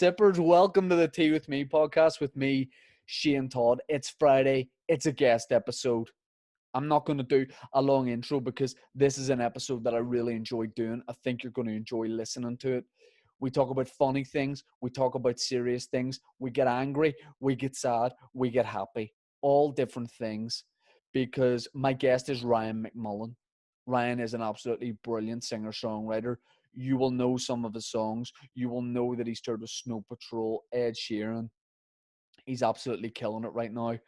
sippers? Welcome to the Tea With Me podcast with me, Shane Todd. It's Friday. It's a guest episode. I'm not going to do a long intro because this is an episode that I really enjoy doing. I think you're going to enjoy listening to it. We talk about funny things. We talk about serious things. We get angry. We get sad. We get happy. All different things, because my guest is Ryan McMullan. Ryan is an absolutely brilliant singer-songwriter. You will know some of his songs. You will know that he's toured with Snow Patrol, Ed Sheeran. He's absolutely killing it right now.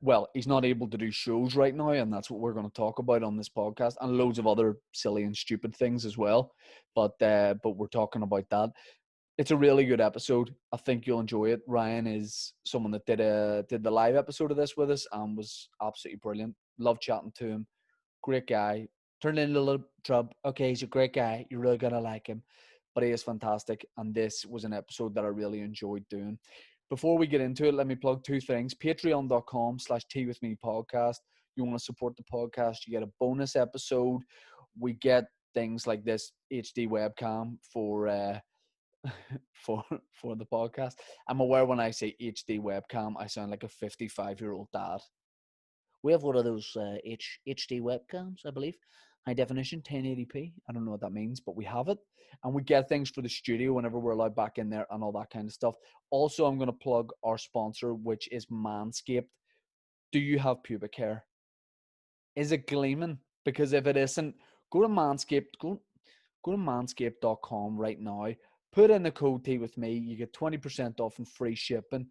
Well, he's not able to do shows right now, and that's what we're going to talk about on this podcast, and loads of other silly and stupid things as well. But we're talking about that. It's a really good episode. I think you'll enjoy it. Ryan is someone that did the live episode of this with us and was absolutely brilliant. Love chatting to him. Great guy. Turned into a little trub. Okay, he's a great guy. You're really gonna like him. But he is fantastic. And this was an episode that I really enjoyed doing. Before we get into it, let me plug two things. Patreon.com/teawithmepodcast. You want to support the podcast, you get a bonus episode. We get things like this HD webcam for for the podcast. I'm aware when I say HD webcam, I sound like a 55-year-old dad. We have one of those HD webcams, I believe. High definition, 1080p. I don't know what that means, but we have it. And we get things for the studio whenever we're allowed back in there and all that kind of stuff. Also, I'm going to plug our sponsor, which is Manscaped. Do you have pubic hair? Is it gleaming? Because if it isn't, go to Manscaped. Go to manscaped.com right now. Put in the code Tea with me. You get 20% off and free shipping.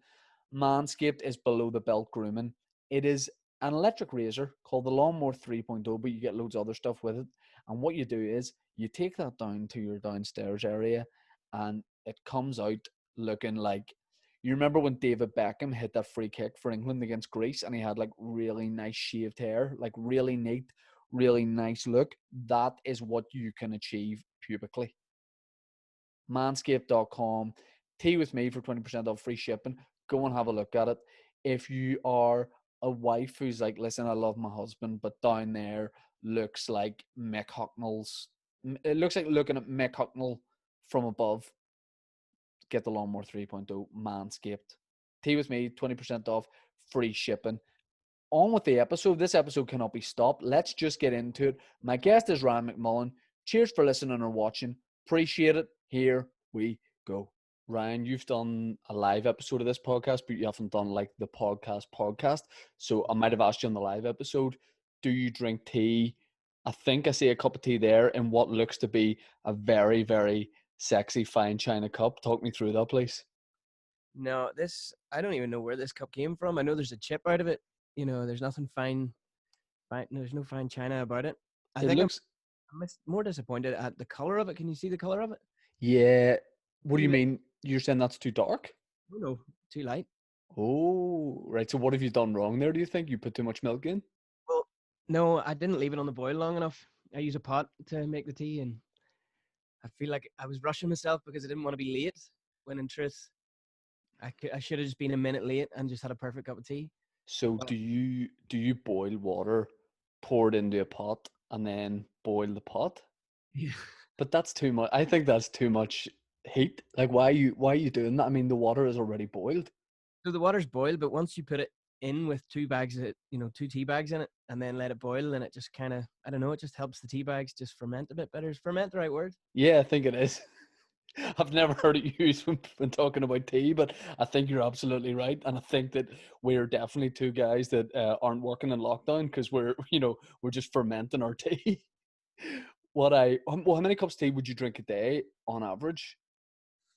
Manscaped is below the belt grooming. It is an electric razor called the Lawnmower 3.0, but you get loads of other stuff with it. And what you do is you take that down to your downstairs area and it comes out looking like, you remember when David Beckham hit that free kick for England against Greece and he had like really nice shaved hair, like really neat, really nice look? That is what you can achieve pubically. Manscaped.com. Tea with me for 20% off free shipping. Go and have a look at it. If you are a wife who's like, listen, I love my husband, but down there looks like Mick Hucknall's. It looks like looking at Mick Hucknall from above. Get the Lawnmower 3.0, Manscaped. Tea with me, 20% off, free shipping. On with the episode. This episode cannot be stopped. Let's just get into it. My guest is Ryan McMullan. Cheers for listening or watching. Appreciate it. Here we go. Ryan, you've done a live episode of this podcast, but you haven't done like the podcast. So I might have asked you on the live episode, do you drink tea? I think I see a cup of tea there in what looks to be a very, very sexy fine china cup. Talk me through that, please. No, I don't even know where this cup came from. I know there's a chip out of it. You know, there's nothing fine. There's no fine china about it. I think I'm more disappointed at the color of it. Can you see the color of it? Yeah. What do you mean? You're saying that's too dark? Oh, no, too light. Oh, right. So what have you done wrong there, do you think? You put too much milk in? Well, no, I didn't leave it on the boil long enough. I use a pot to make the tea, and I feel like I was rushing myself because I didn't want to be late, when in truth, I should have just been a minute late and just had a perfect cup of tea. So do you boil water, pour it into a pot, and then boil the pot? Yeah. But that's too much. I think that's too much heat. Like, why are you doing that? I mean, the water is already boiled. So the water's boiled, but once you put it in with two tea bags in it, and then let it boil, then it just kind of, I don't know, it just helps the tea bags just ferment a bit better. Is ferment the right word? Yeah, I think it is. I've never heard it used when talking about tea, but I think you're absolutely right. And I think that we're definitely two guys that aren't working in lockdown because we're just fermenting our tea. How many cups of tea would you drink a day on average?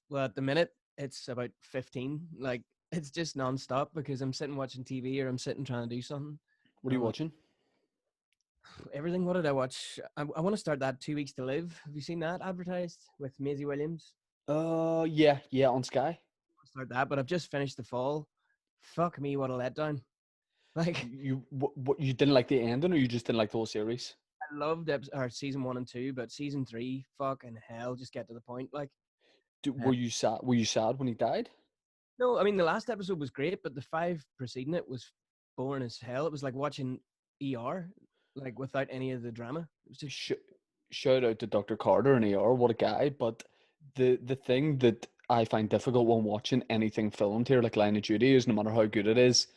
Well, at the minute, it's about 15. Like, it's just nonstop because I'm sitting watching TV or I'm sitting trying to do something. What are you watching? Everything. What did I watch? I want to start that 2 Weeks to Live. Have you seen that advertised with Maisie Williams? Yeah, on Sky. I'll start that, but I've just finished The Fall. Fuck me, what a letdown. Like, you didn't like the ending, or you just didn't like the whole series? I loved season 1 and 2, but season 3, fucking hell, just get to the point. Like, were you sad? Were you sad when he died? No, I mean the last episode was great, but the 5 preceding it was boring as hell. It was like watching ER, like without any of the drama. It was just shout out to Dr. Carter and ER. What a guy! But the thing that I find difficult when watching anything filmed here, like Line of Duty is, no matter how good it is,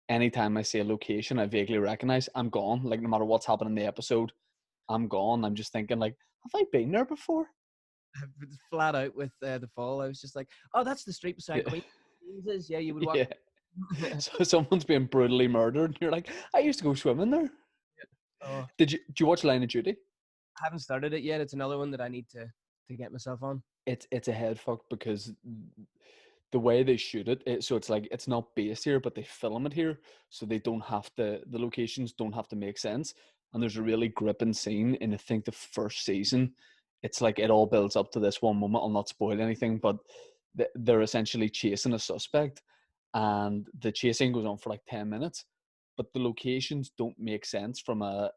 anytime I see a location I vaguely recognize, I'm gone. Like no matter what's happening in the episode, I'm gone. I'm just thinking like, have I been there before? Flat out with the fall. I was just like, oh, that's the street beside Yeah. Queen. Jesus, yeah, you would walk. Yeah. So someone's being brutally murdered, and you're like, I used to go swimming there. Oh, Do you watch Line of Duty? I haven't started it yet. It's another one that I need to get myself on. It's a head fuck because the way they shoot it, so it's like it's not based here, but they film it here, so they don't have to. The locations don't have to make sense, and there's a really gripping scene in I think the first season. It's like it all builds up to this one moment. I'll not spoil anything, but they're essentially chasing a suspect, and the chasing goes on for like 10 minutes, but the locations don't make sense from a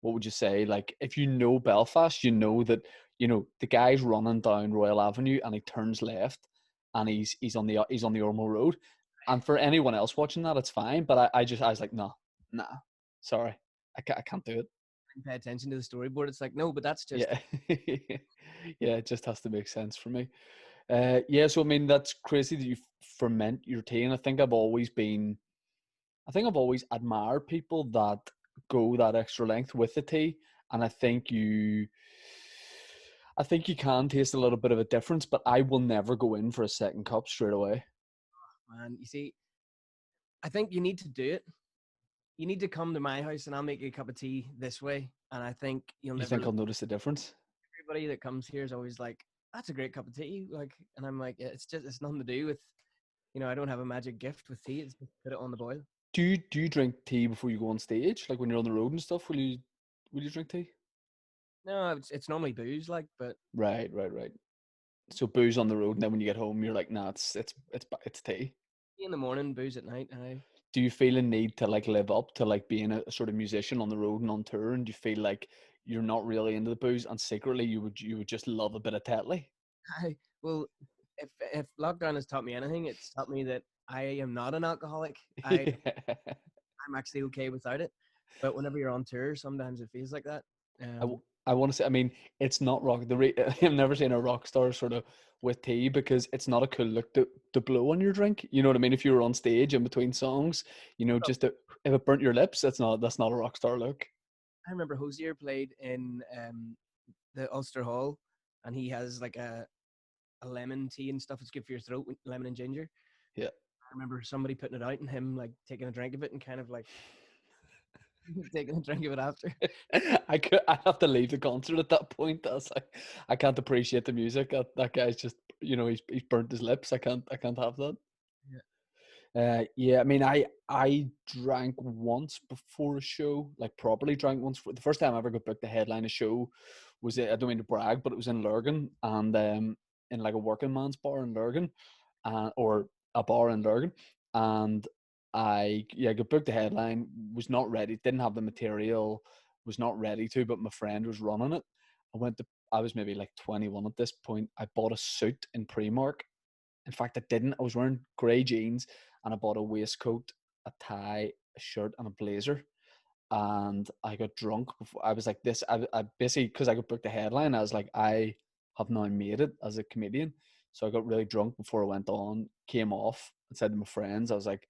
what would you say? Like if you know Belfast, you know that the guy's running down Royal Avenue and he turns left, and he's on the Ormo Road. And for anyone else watching that, it's fine. But I was like, no, nah, sorry, I can't do it. Pay attention to the storyboard. It's like, no, but that's just Yeah, yeah, it just has to make sense for me. Yeah, so I mean that's crazy that you ferment your tea, and I think I've always admired people that go that extra length with the tea, and I think you can taste a little bit of a difference, but I will never go in for a second cup straight away. man. You see, I think you need to do it. You need to come to my house and I'll make you a cup of tea this way. And I think you'll You never. think I'll notice the difference? Everybody that comes here is always like, "That's a great cup of tea." Like, and I'm like, yeah, it's nothing to do with, I don't have a magic gift with tea. It's just put it on the boil. Do you drink tea before you go on stage? Like when you're on the road and stuff, will you drink tea? No, it's normally booze, like, but Right, right, right. So booze on the road, and then when you get home, you're like, nah, it's tea. tea in the morning, booze at night. I Do you feel a need to like live up to like being a sort of musician on the road and on tour, and do you feel like you're not really into the booze, and secretly you would just love a bit of Tetley? I well, if lockdown has taught me anything, it's taught me that I am not an alcoholic. I'm actually okay without it. But whenever you're on tour, sometimes it feels like that. Um, I want to say, I mean, it's not rock. I've never seen a rock star sort of with tea because it's not a cool look to blow on your drink. You know what I mean? If you were on stage in between songs, just if it burnt your lips, that's not a rock star look. I remember Hosier played in the Ulster Hall, and he has like a lemon tea and stuff. It's good for your throat, lemon and ginger. Yeah. I remember somebody putting it out and him like taking a drink of it and kind of like taking a drink of it after. I have to leave the concert at that point. I was like, I can't appreciate the music. That guy's just, he's burnt his lips. I can't have that. Yeah. Yeah, I mean, I drank once before a show, like properly drank once. The first time I ever got booked to headline a show was, I don't mean to brag, but it was in Lurgan, and in like a working man's bar in Lurgan, or a bar in Lurgan, and I got booked to headline, was not ready, didn't have the material, was not ready to, but my friend was running it. I was maybe like 21 at this point. I bought a suit in Primark. In fact, I didn't. I was wearing grey jeans, and I bought a waistcoat, a tie, a shirt, and a blazer. And I got drunk before. I was like this. I basically, because I got booked a headline, I was like, I have now made it as a comedian. So I got really drunk before I went on, came off, and said to my friends, I was like,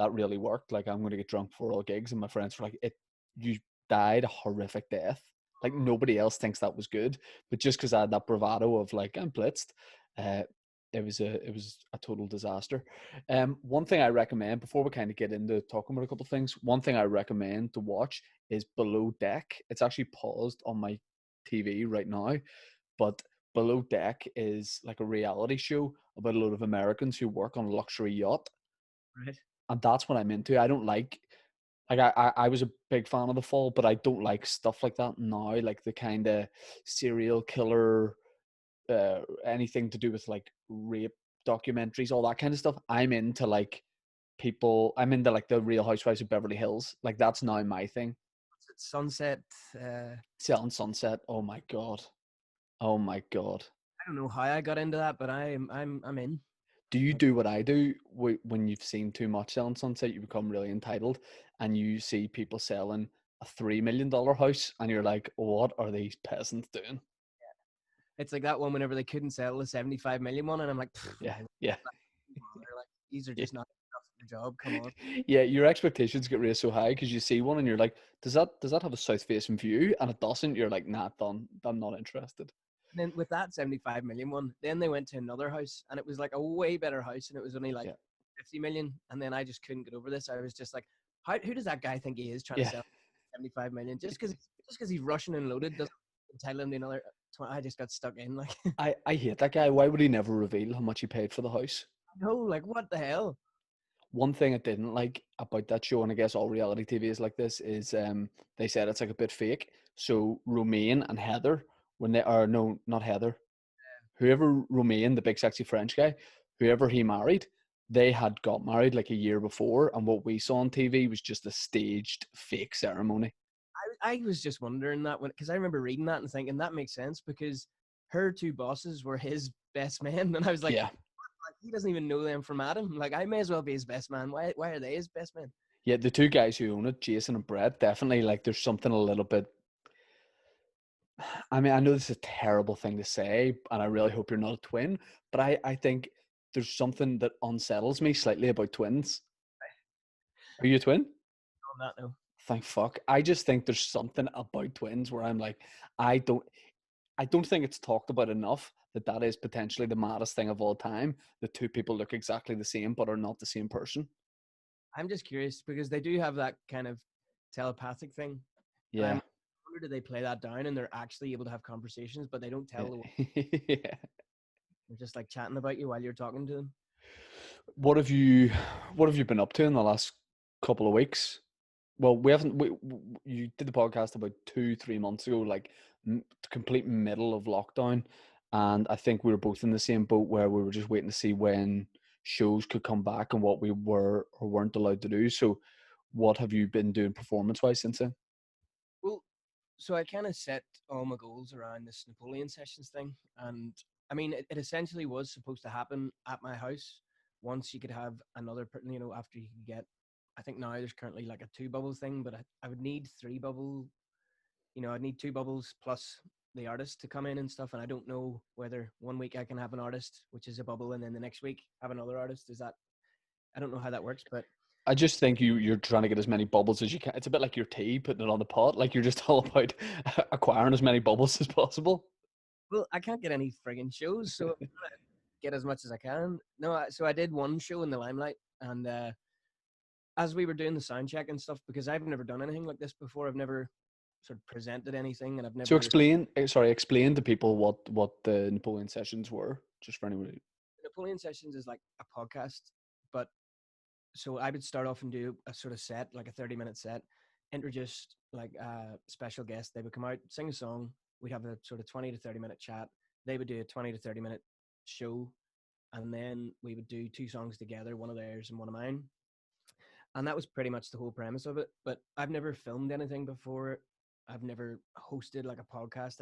that really worked. Like, I'm going to get drunk for all gigs. And my friends were like, you died a horrific death. Like, nobody else thinks that was good. But just because I had that bravado of like, I'm blitzed, uh, it was a total disaster. One thing I recommend before we kind of get into talking about a couple of things, one thing I recommend to watch is Below Deck. It's actually paused on my TV right now, but Below Deck is like a reality show about a lot of Americans who work on a luxury yacht, Right. and that's what I'm into. I don't like I was a big fan of The Fall, but I don't like stuff like that now, like the kind of serial killer, anything to do with like rape documentaries, all that kind of stuff. I'm into like the Real Housewives of Beverly Hills. Like that's now my thing. Sunset. Uh, Selling Sunset. Oh my god. Oh my god. I don't know how I got into that, but I'm in. Do you do what I do when you've seen too much Selling Sunset? You become really entitled, and you see people selling a $3 million house, and you're like, what are these peasants doing? It's like that one whenever they couldn't sell the 75 million one, and I'm like, Yeah, "Why yeah, bother? Like, these are yeah. just not enough for the job. Come on." Yeah, your expectations get raised so high because you see one and you're like, does that have a south facing view? And it doesn't. You're like, nah, done. I'm not interested. And then with that 75 million one, then they went to another house, and it was like a way better house, and it was only like Yeah, 50 million. And then I just couldn't get over this. I was just like, who does that guy think he is trying to yeah. sell 75 million just because he's Russian and loaded doesn't entitle him to another 20. I just got stuck in like, I hate that guy. Why would he never reveal how much he paid for the house? no, like what the hell? One thing I didn't like about that show, and I guess all reality TV is like this, is they said it's like a bit fake. So Romaine and Heather, when they are no, not Heather, whoever Romaine, the big sexy French guy, whoever he married, they had got married like a year before, and what we saw on TV was just a staged fake ceremony. I was just wondering that when because I remember reading that and thinking that makes sense because her two bosses were his best men, and I was Yeah, like, he doesn't even know them from Adam. Like I may as well be his best man. Why are they his best men? yeah. The two guys who own it, Jason and Brett, definitely like there's something a little bit. I mean, I know this is a terrible thing to say, and I really hope you're not a twin, but I think there's something that unsettles me slightly about twins. Are you a twin? On that note. Thank fuck. I just think there's something about twins where I'm like, I don't I don't think it's talked about enough that that is potentially the maddest thing of all time. The two people look exactly the same but are not the same person. I'm just curious because they do have that kind of telepathic thing, and I'm Yeah. wonder do they play that down and they're actually able to have conversations, but they don't tell the Yeah. they're just like chatting about you while you're talking to them. What have you what have you been up to in the last couple of weeks? Well, we haven't. You did the podcast about 2-3 months ago, like complete middle of lockdown, and I think we were both in the same boat where we were just waiting to see when shows could come back and what we were or weren't allowed to do. So, what have you been doing performance wise since then? Well, so I kind of set all my goals around this Napoleon sessions thing, and I mean, it essentially was supposed to happen at my house once you could have another, after you could get. I think now there's currently like a two bubble thing, but I would need three bubble. I'd need two bubbles plus the artist to come in and stuff, and I don't know whether one week I can have an artist, which is a bubble, and then the next week have another artist. Is that? I don't know how that works, but I just think you're trying to get as many bubbles as you can. It's a bit like your tea, putting it on the pot. Like you're just all about acquiring as many bubbles as possible. well, I can't get any friggin' shows, so I'm gonna get as much as I can. No, so I did one show in the Limelight, and as we were doing the sound check and stuff, because I've never done anything like this before, I've never sort of presented anything, and I've So never. explain to people what the Napoleon sessions were, just for anyone. Napoleon Sessions is like a podcast, but so I would start off and do a sort of set, like a 30-minute set, introduce like a special guest. They would come out, sing a song. We'd have a sort of 20 to 30-minute chat. They would do a 20 to 30-minute show. And then we would do two songs together, one of theirs and one of mine. And that was pretty much the whole premise of it. But I've never filmed anything before. I've never hosted like a podcast.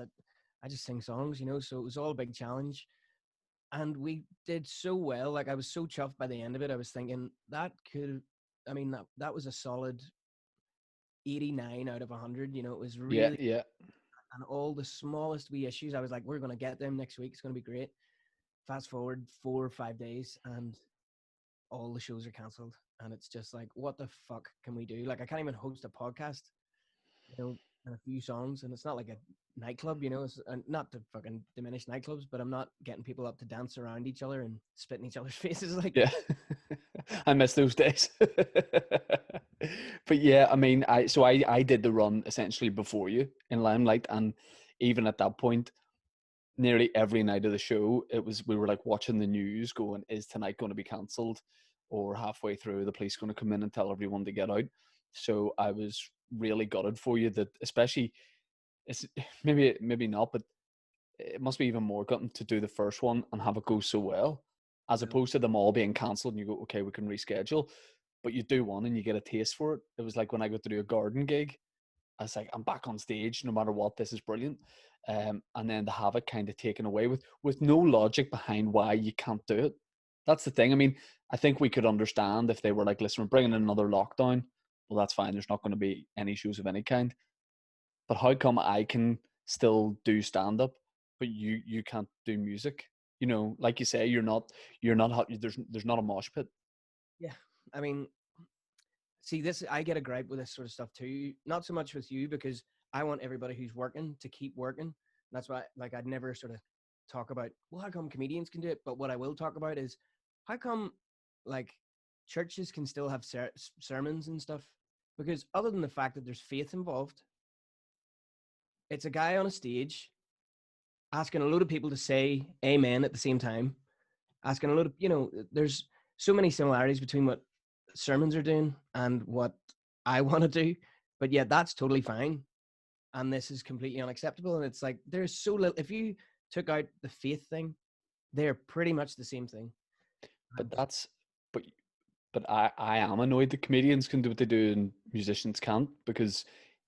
I just sing songs, so it was all a big challenge. And we did so well. Like I was so chuffed by the end of it. I was thinking that was a solid 89 out of 100. It was Yeah, really, yeah. and all the smallest wee issues, I was like, we're going to get them next week. It's going to be great. Fast forward 4 or 5 days and all the shows are cancelled. And it's just like, what the fuck can we do? Like, I can't even host a podcast, and a few songs. And it's not like a nightclub, and not to fucking diminish nightclubs, but I'm not getting people up to dance around each other and spit in each other's faces. Like, Yeah. I miss those days. But yeah, I mean, I did the run essentially before you in Limelight, and even at that point, nearly every night of the show, we were like watching the news, going, "Is tonight going to be cancelled?" Or halfway through, the police going to come in and tell everyone to get out. So I was really gutted for you that, especially, it's maybe not, but it must be even more gutting to do the first one and have it go so well, as opposed to them all being cancelled and you go, okay, we can reschedule. But you do one and you get a taste for it. It was like when I got to do a garden gig, I was like, I'm back on stage no matter what, this is brilliant. And then to have it kind of taken away with no logic behind why you can't do it. That's the thing. I mean, I think we could understand if they were like, listen, we're bringing in another lockdown. Well, that's fine. There's not going to be any shows of any kind. But how come I can still do stand up, but you can't do music. You know, like you say, there's not a mosh pit. Yeah, I mean, see, this I get a gripe with this sort of stuff too. Not so much with you because I want everybody who's working to keep working. That's why, like, I'd never sort of talk about, well, how come comedians can do it? But what I will talk about is how come, like, churches can still have sermons and stuff. Because other than the fact that there's faith involved, it's a guy on a stage asking a load of people to say amen at the same time, asking a load of, there's so many similarities between what sermons are doing and what I want to do. But yeah, that's totally fine. And this is completely unacceptable. And it's like, there's so little, if you took out the faith thing, they're pretty much the same thing. But that's, but I am annoyed that comedians can do what they do and musicians can't, because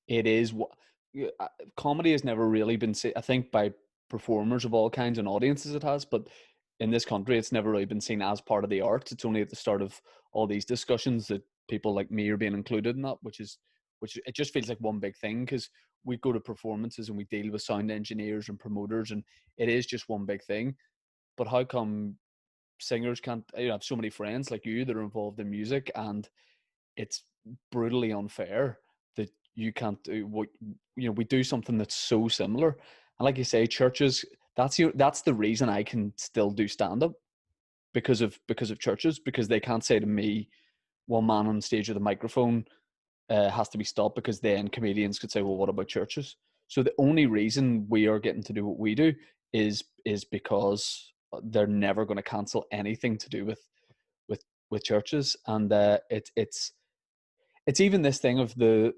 it is what comedy has never really been seen, I think, by performers of all kinds and audiences it has, but in this country it's never really been seen as part of the arts. It's only at the start of all these discussions that people like me are being included in that, which it just feels like one big thing, because we go to performances and we deal with sound engineers and promoters and it is just one big thing. But how come singers can't? I have so many friends like you that are involved in music, and it's brutally unfair that you can't do what, we do something that's so similar. And like you say, churches, that's the reason I can still do stand-up, because of churches, because they can't say to me, one man on stage with a microphone has to be stopped, because then comedians could say, well, what about churches? So the only reason we are getting to do what we do is because they're never going to cancel anything to do with churches. And it's even this thing of the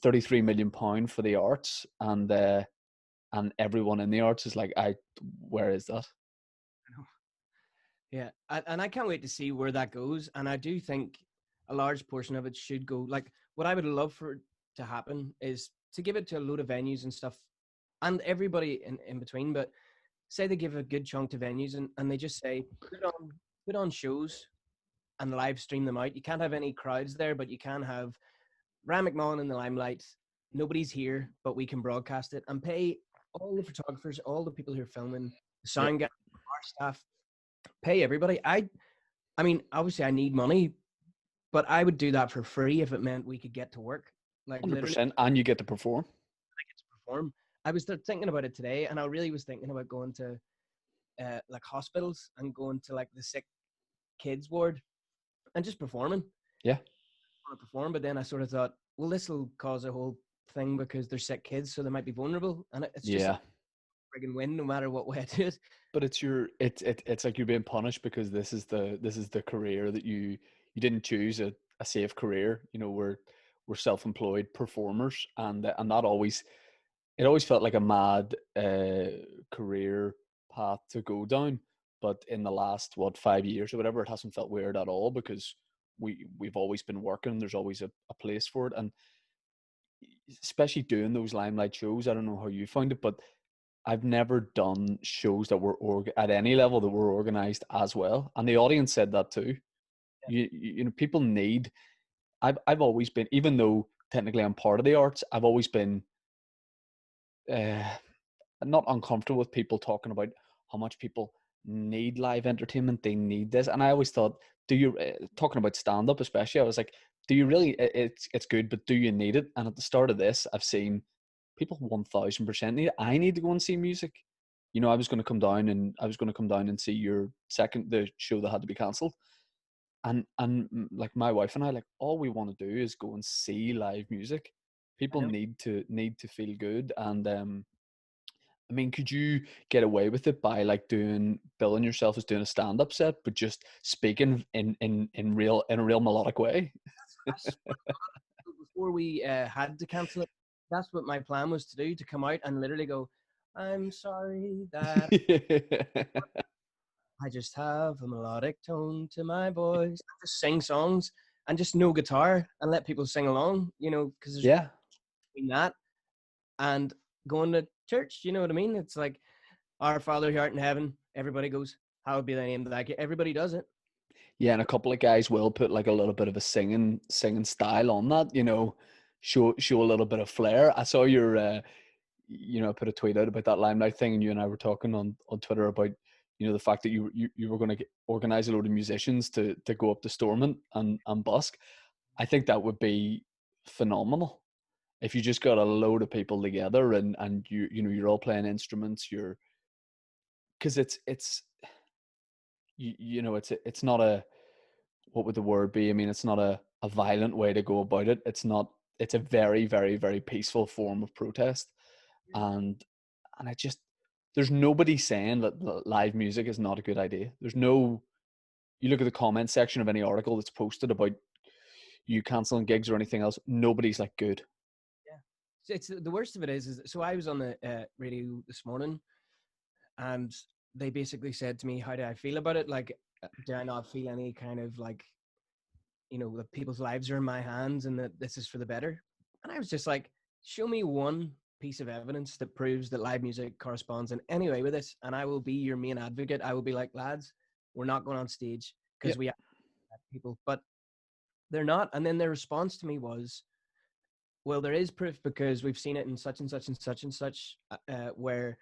33 million pound for the arts, and everyone in the arts is like, where is that? Yeah, and I can't wait to see where that goes. And I do think a large portion of it should go. Like, what I would love for it to happen is to give it to a load of venues and stuff, and everybody in between. But say they give a good chunk to venues, and they just say, put on shows and live stream them out. You can't have any crowds there, but you can have Ryan McMullan in the limelight. Nobody's here, but we can broadcast it and pay all the photographers, all the people who are filming, the Yep. sound guy, our staff, pay everybody. I mean, obviously I need money, but I would do that for free if it meant we could get to work. Like, literally 100%, and you get to perform. get to perform. I was thinking about it today, and I really was thinking about going to like hospitals and going to like the sick kids ward and just performing. Yeah. I want to perform, but then I sort of thought, well, this will cause a whole thing because they're sick kids, so they might be vulnerable, and it's just Yeah. friggin' win no matter what way I do it. But it's like you're being punished, because this is the career that you didn't choose, a safe career. We're self-employed performers, and that always felt like a mad career path to go down. But in the last 5 years or whatever, it hasn't felt weird at all, because we've always been working. There's always a place for it, and especially doing those limelight shows. I don't know how you find it, but I've never done shows that were at any level that were organized as well, and the audience said that too. People need. I've always been, even though technically I'm part of the arts, I've always been uh, not uncomfortable with people talking about how much people need live entertainment. They need this, and I always thought, do you talking about stand up especially? I was like, do you really? It's good, but do you need it? And at the start of this, I've seen people 1000% need it. I need to go and see music. I was going to come down and see the show that had to be cancelled. And like my wife and I, like, all we want to do is go and see live music. People need to feel good. And I mean, could you get away with it by like billing yourself as doing a stand-up set, but just speaking in a real melodic way? That's before we had to cancel it. That's what my plan was to do, to come out and literally go, I'm sorry that I just have a melodic tone to my voice. I just sing songs and just no guitar and let people sing along, because there's Yeah. between that and going to church. You know what I mean? It's like, Our Father who art in heaven, everybody goes, hallowed be thy name, everybody does it. Yeah, and a couple of guys will put like a little bit of a singing style on that, show a little bit of flair. I saw I put a tweet out about that Limelight thing, and you and I were talking on Twitter about, the fact that you were going to organize a load of musicians to go up to Stormont and busk. I think that would be phenomenal if you just got a load of people together, and you're all playing instruments. Because it's it's not a, what would the word be? I mean, it's not a violent way to go about it. It's a very, very, very peaceful form of protest. And I just, there's nobody saying that live music is not a good idea. There's no, you look at the comment section of any article that's posted about you canceling gigs or anything else, nobody's like, good. Yeah. So it's the worst of it is so I was on the radio this morning, and they basically said to me, how do I feel about it? Like, do I not feel any kind of like, that people's lives are in my hands and that this is for the better? And I was just like, show me one piece of evidence that proves that live music corresponds in any way with this, and I will be your main advocate. I will be like, lads, we're not going on stage because we have people, but they're not. And then their response to me was, well, there is proof because we've seen it in such and such and such and such, where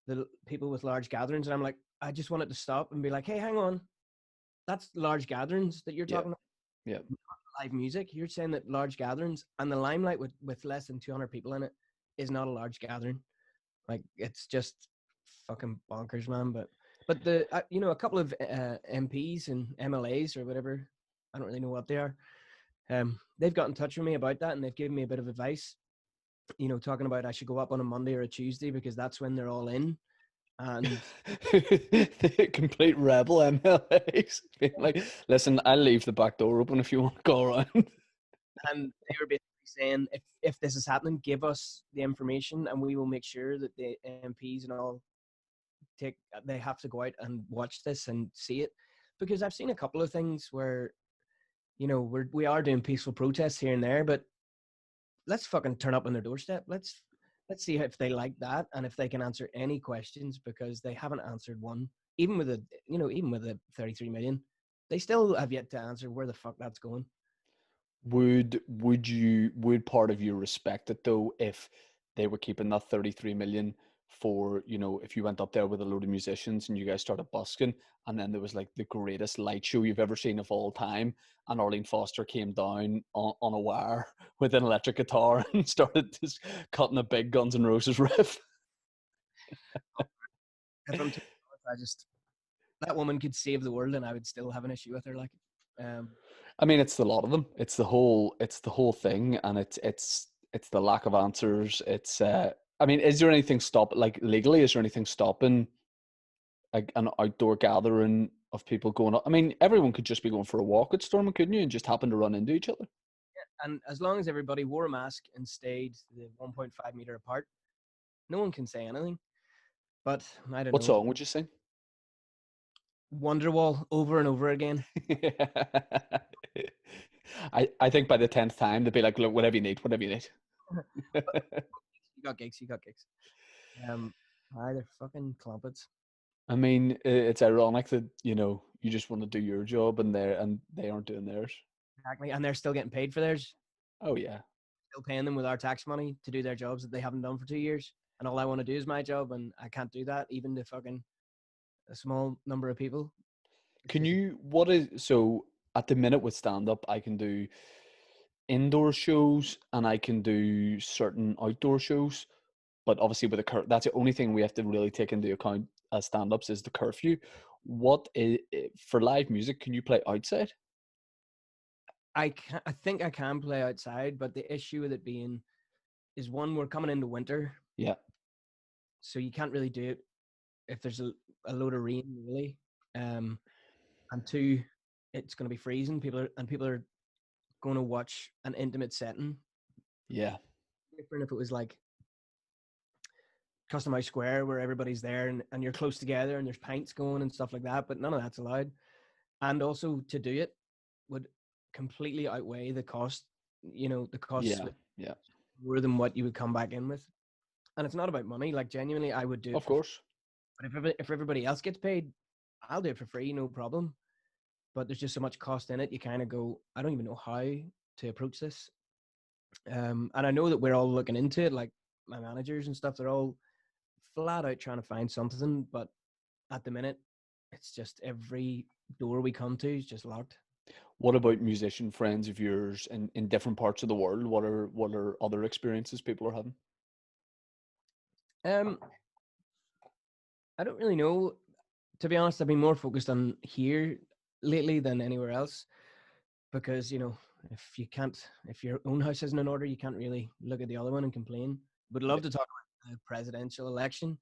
the people with large gatherings. And I'm like, I just wanted to stop and be like, hey, hang on, that's large gatherings that you're talking about. Yeah. Live music. You're saying that large gatherings and the Limelight with less than 200 people in it is not a large gathering. Like, it's just fucking bonkers, man. But the a couple of MPs and MLAs or whatever, I don't really know what they are. They've got in touch with me about that, and they've given me a bit of advice. Talking about I should go up on a Monday or a Tuesday because that's when they're all in. And the complete rebel MLAs being like, listen, I'll leave the back door open if you want to go around. And they were basically saying, if this is happening, give us the information and we will make sure that the MPs and all they have to go out and watch this and see it. Because I've seen a couple of things where, we are doing peaceful protests here and there, but let's fucking turn up on their doorstep. Let's see if they like that and if they can answer any questions, because they haven't answered one. Even with the 33 million, they still have yet to answer where the fuck that's going. Would part of you respect it though if they were keeping that 33 million for, if you went up there with a load of musicians and you guys started busking, and then there was like the greatest light show you've ever seen of all time, and Arlene Foster came down on a wire with an electric guitar and started just cutting a big Guns N' Roses riff? If I'm too honest, that woman could save the world and I would still have an issue with her. Like, I mean, it's a lot of them. It's the whole thing, and it's the lack of answers. It's I mean, is there anything legally? Is there anything stopping an outdoor gathering of people going up? I mean, everyone could just be going for a walk at Stormont, couldn't you, and just happen to run into each other? Yeah, and as long as everybody wore a mask and stayed the 1.5 meter apart, no one can say anything. But I don't know. What song would you sing? Wonderwall over and over again. I think by the 10th time they'd be like, look, whatever you need. You got gigs. They're fucking clumpets. I mean, it's ironic that you just want to do your job and they aren't doing theirs. Exactly, and they're still getting paid for theirs. Oh yeah, still paying them with our tax money to do their jobs that they haven't done for 2 years. And all I want to do is my job, and I can't do that even to fucking a small number of people. So at the minute with stand up, I can do indoor shows and I can do certain outdoor shows, but obviously with that's the only thing we have to really take into account as stand-ups is the curfew. What is for live music? Can you play outside? I think I can play outside, but the issue with it being is, one, we're coming into winter. Yeah. So you can't really do it if there's a load of rain, really. And two, it's going to be freezing. People are going to watch an intimate setting. Yeah. Different if it was like Custom House Square where everybody's there and you're close together and there's pints going and stuff like that, but none of that's allowed. And also to do it would completely outweigh the cost, the cost yeah, more than what you would come back in with. And it's not about money. Like, genuinely, I would do it. Of course. But if everybody else gets paid, I'll do it for free, no problem. But there's just so much cost in it. You kind of go, I don't even know how to approach this. And I know that we're all looking into it. Like, my managers and stuff, they're all flat out trying to find something, but at the minute, it's just every door we come to is just locked. What about musician friends of yours in different parts of the world? What are other experiences people are having? Um, I don't really know. To be honest, I've been more focused on here lately than anywhere else because if your own house isn't in order, you can't really look at the other one and complain. Would love to talk about the presidential election,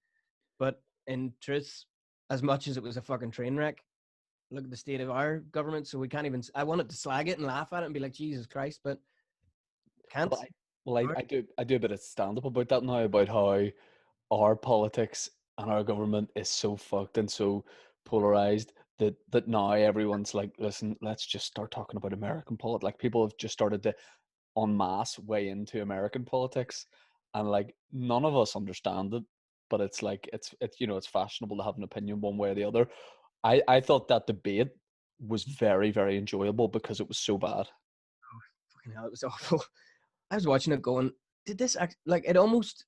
but in truth, as much as it was a fucking train wreck, look at the state of our government. So we can't even. I wanted to slag it and laugh at it and be like, Jesus Christ, but can't. Well, I do a bit of stand up about that now, about how our politics and our government is so fucked and so polarized that now everyone's like, listen, let's just start talking about American politics. Like people have just started to en masse way into American politics, and like none of us understand it, but it's like it's it's fashionable to have an opinion one way or the other. I thought that debate was very, very enjoyable because it was so bad. Fucking hell, it was awful. I was watching it going, did this act like it almost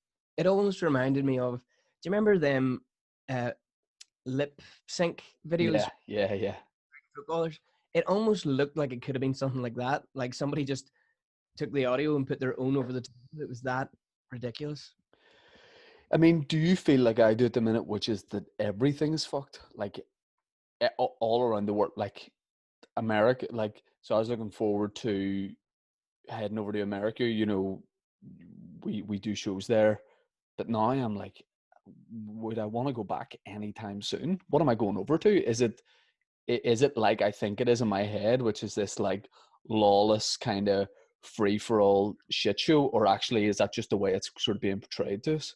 reminded me of, do you remember them uh lip sync videos Yeah, yeah, yeah. for footballers? It almost looked like it could have been something like that. Like somebody just took the audio and put their own over the top. It was that ridiculous. I mean, do you feel like I do at the minute, which is that everything is fucked, like all around the world, like America, like so I was looking forward to heading over to America. We do shows there, but now I'm like, would I want to go back anytime soon? What am I going over to? Is it like I think it is in my head, which is this like lawless kind of free for all shit show, or actually is that just the way it's sort of being portrayed to us?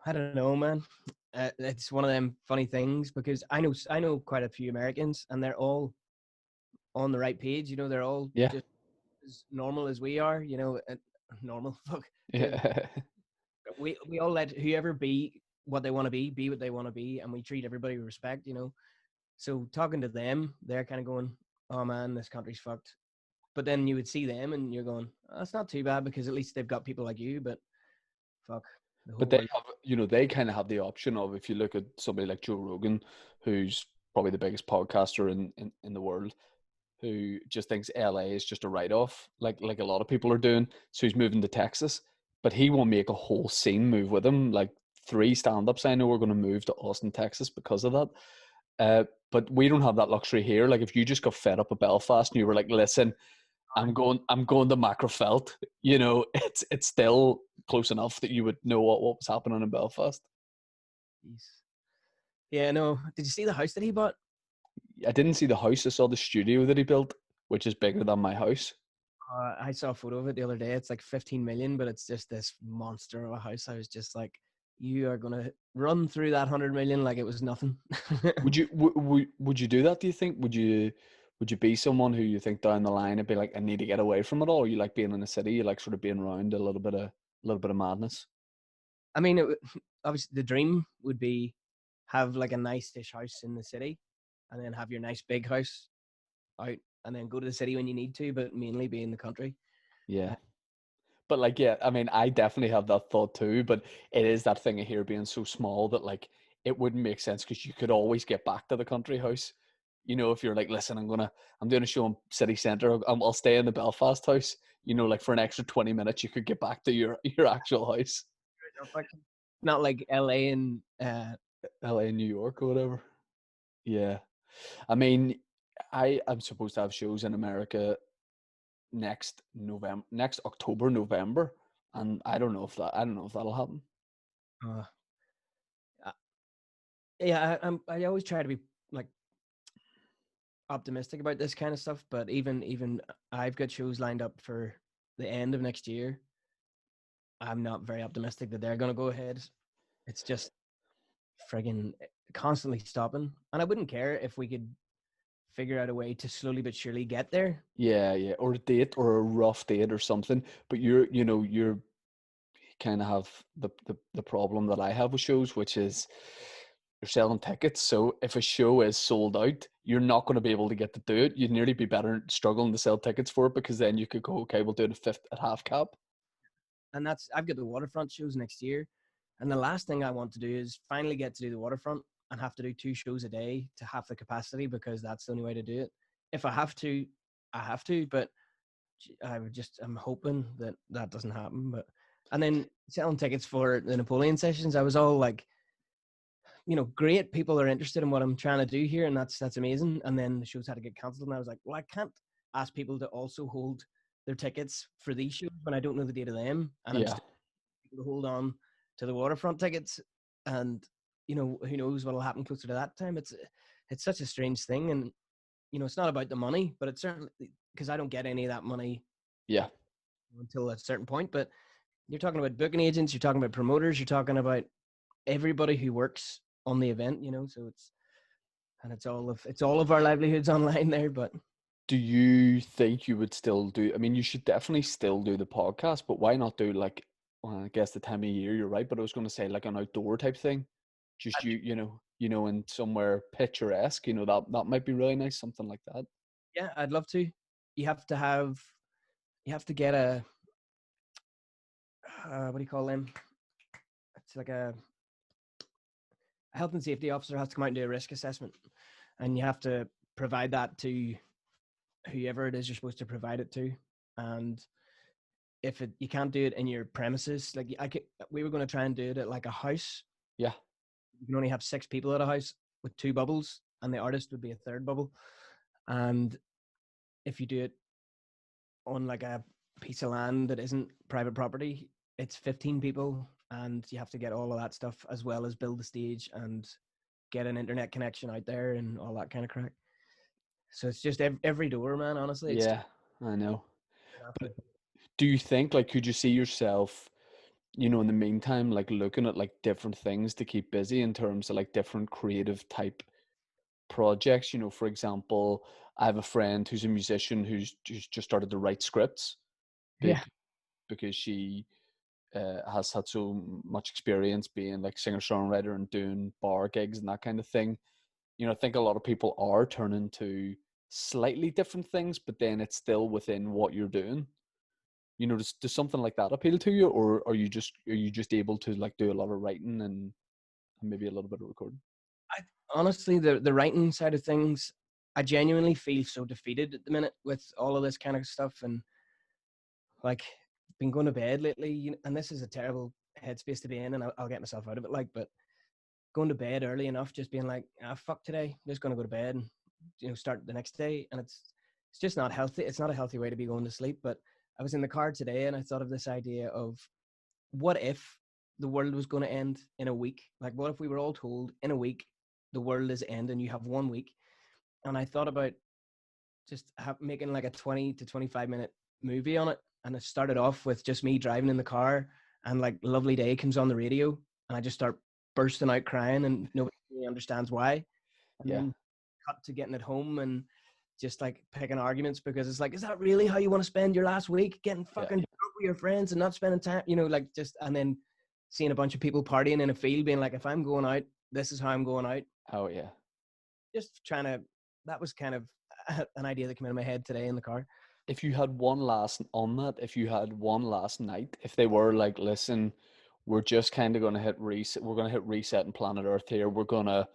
I don't know, man. It's one of them funny things because I know quite a few Americans and they're all on the right page. They're all Yeah, just as normal as we are. Normal. Fuck. To yeah. we all let whoever be what they want to be what they want to be, and we treat everybody with respect. So talking to them, they're kind of going, "Oh man, this country's fucked." But then you would see them, and you're going, oh, "That's not too bad because at least they've got people like you." But fuck, the whole But they world. have, they kind of have the option of, if you look at somebody like Joe Rogan, who's probably the biggest podcaster in the world, who just thinks LA is just a write off, like a lot of people are doing. So he's moving to Texas, but he won't make a whole scene move with him. Like three stand ups I know are going to move to Austin, Texas because of that. But we don't have that luxury here. Like if you just got fed up of Belfast and you were like, listen, I'm going to Macrofelt, it's still close enough that you would know what was happening in Belfast. Jeez. Yeah, no. Did you see the house that he bought? I didn't see the house. I saw the studio that he built, which is bigger than my house. I saw a photo of it the other day. It's like 15 million, but it's just this monster of a house. I was just like, you are gonna run through that 100 million like it was nothing. Would you do that? Do you think? Would you be someone who you think down the line would be like, I need to get away from it all? You like being in a city? You like sort of being around a little bit of madness? I mean, obviously the dream would be have like a nice-ish house in the city, and then have your nice big house out, and then go to the city when you need to, but mainly be in the country. Yeah. But like, yeah, I mean, I definitely have that thought too. But it is that thing of here being so small that like it wouldn't make sense because you could always get back to the country house. If you're like, listen, I'm doing a show in city centre. I'll stay in the Belfast house. Like for an extra 20 minutes, you could get back to your actual house, Not like LA and LA, New York, or whatever. Yeah, I mean, I'm supposed to have shows in America next October, November, and I don't know if that'll happen. uh, uh, yeah, I always try to be like optimistic about this kind of stuff, but even I've got shows lined up for the end of next year. I'm not very optimistic that they're going to go ahead. It's just friggin' constantly stopping, and I wouldn't care if we could figure out a way to slowly but surely get there. Yeah, yeah, or a date or a rough date or something. But you're kind of have the problem that I have with shows, which is you're selling tickets. So if a show is sold out, you're not going to be able to get to do it. You'd nearly be better struggling to sell tickets for it because then you could go, okay, we'll do it at half cap. and I've got the waterfront shows next year, and the last thing I want to do is finally get to do the waterfront and have to do 2 shows a day to half the capacity, because that's the only way to do it. If I have to, I have to, but I'm hoping that that doesn't happen. But and then selling tickets for the Napoleon sessions, I was all like, great, people are interested in what I'm trying to do here, and that's amazing. And then the shows had to get cancelled, and I was like, well, I can't ask people to also hold their tickets for these shows when I don't know the date of them, and I'm Yeah. still able to hold on to the waterfront tickets. And who knows what'll happen closer to that time. It's such a strange thing, and it's not about the money, but it's certainly because I don't get any of that money Yeah. until a certain point. But you're talking about booking agents, you're talking about promoters, you're talking about everybody who works on the event, so it's all of our livelihoods online there. But Do you think you would still do? I mean, you should definitely still do the podcast, but why not do like, well, I guess the time of year, you're right, but I was going to say like an outdoor type thing. Just in somewhere picturesque, that might be really nice, something like that. yeah, I'd love to. You have to get a what do you call them? It's like a health and safety officer has to come out and do a risk assessment, and you have to provide that to whoever it is you're supposed to provide it to. And if you can't do it in your premises, like we were going to try and do it at like a house. Yeah. You can only have 6 people at a house with 2 bubbles, and the artist would be a third bubble. And if you do it on like a piece of land that isn't private property, it's 15 people, and you have to get all of that stuff, as well as build the stage and get an internet connection out there and all that kind of crack. So it's just every door, man. Honestly, it's Yeah, I know. But do you think, like, could you see yourself, in the meantime, like looking at like different things to keep busy in terms of like different creative type projects? For example, I have a friend who's a musician who's just started to write scripts yeah. because she has had so much experience being like singer-songwriter and doing bar gigs and that kind of thing. I think a lot of people are turning to slightly different things, but then it's still within what you're doing. Does something like that appeal to you, or are you just able to like do a lot of writing and maybe a little bit of recording? Honestly, the writing side of things, I genuinely feel so defeated at the minute with all of this kind of stuff. And like, been going to bed lately, and this is a terrible headspace to be in, and I'll get myself out of it. Like, but going to bed early enough, just being like, fuck today, I'm just gonna go to bed and start the next day. And it's just not healthy. It's not a healthy way to be going to sleep. But I was in the car today, and I thought of this idea of, what if the world was going to end in a week? Like, what if we were all told in a week the world is ending, you have 1 week? And I thought about just making like a 20 to 25 minute movie on it. And it started off with just me driving in the car, and like Lovely Day comes on the radio, and I just start bursting out crying, and nobody really understands why. And Yeah, then cut to getting it home and just like picking arguments, because it's like, is that really how you want to spend your last week, getting yeah, fucking drunk with your friends and not spending time, like just, and then seeing a bunch of people partying in a field, being like, if I'm going out, this is how I'm going out. oh yeah. Just trying to, that was kind of an idea that came into my head today in the car. If you had one last on that, if you had one last night, if they were like, listen, we're just kind of going to hit reset, we're going to hit reset and planet Earth here, we're going to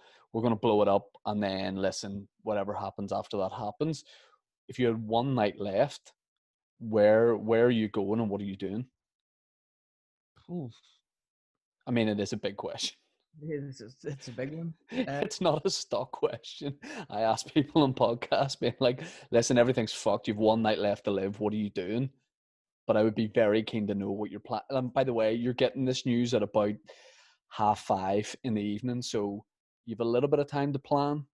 blow it up, and then listen, whatever happens after that happens. If you had one night left, where are you going and what are you doing? Ooh, I mean, it is a big question. it's a big one. It's not a stock question. I ask people on podcasts, being like, listen, everything's fucked. You've one night left to live. What are you doing? But I would be very keen to know what your plan. And by the way, you're getting this news at about 5:30 in the evening, so you have a little bit of time to plan,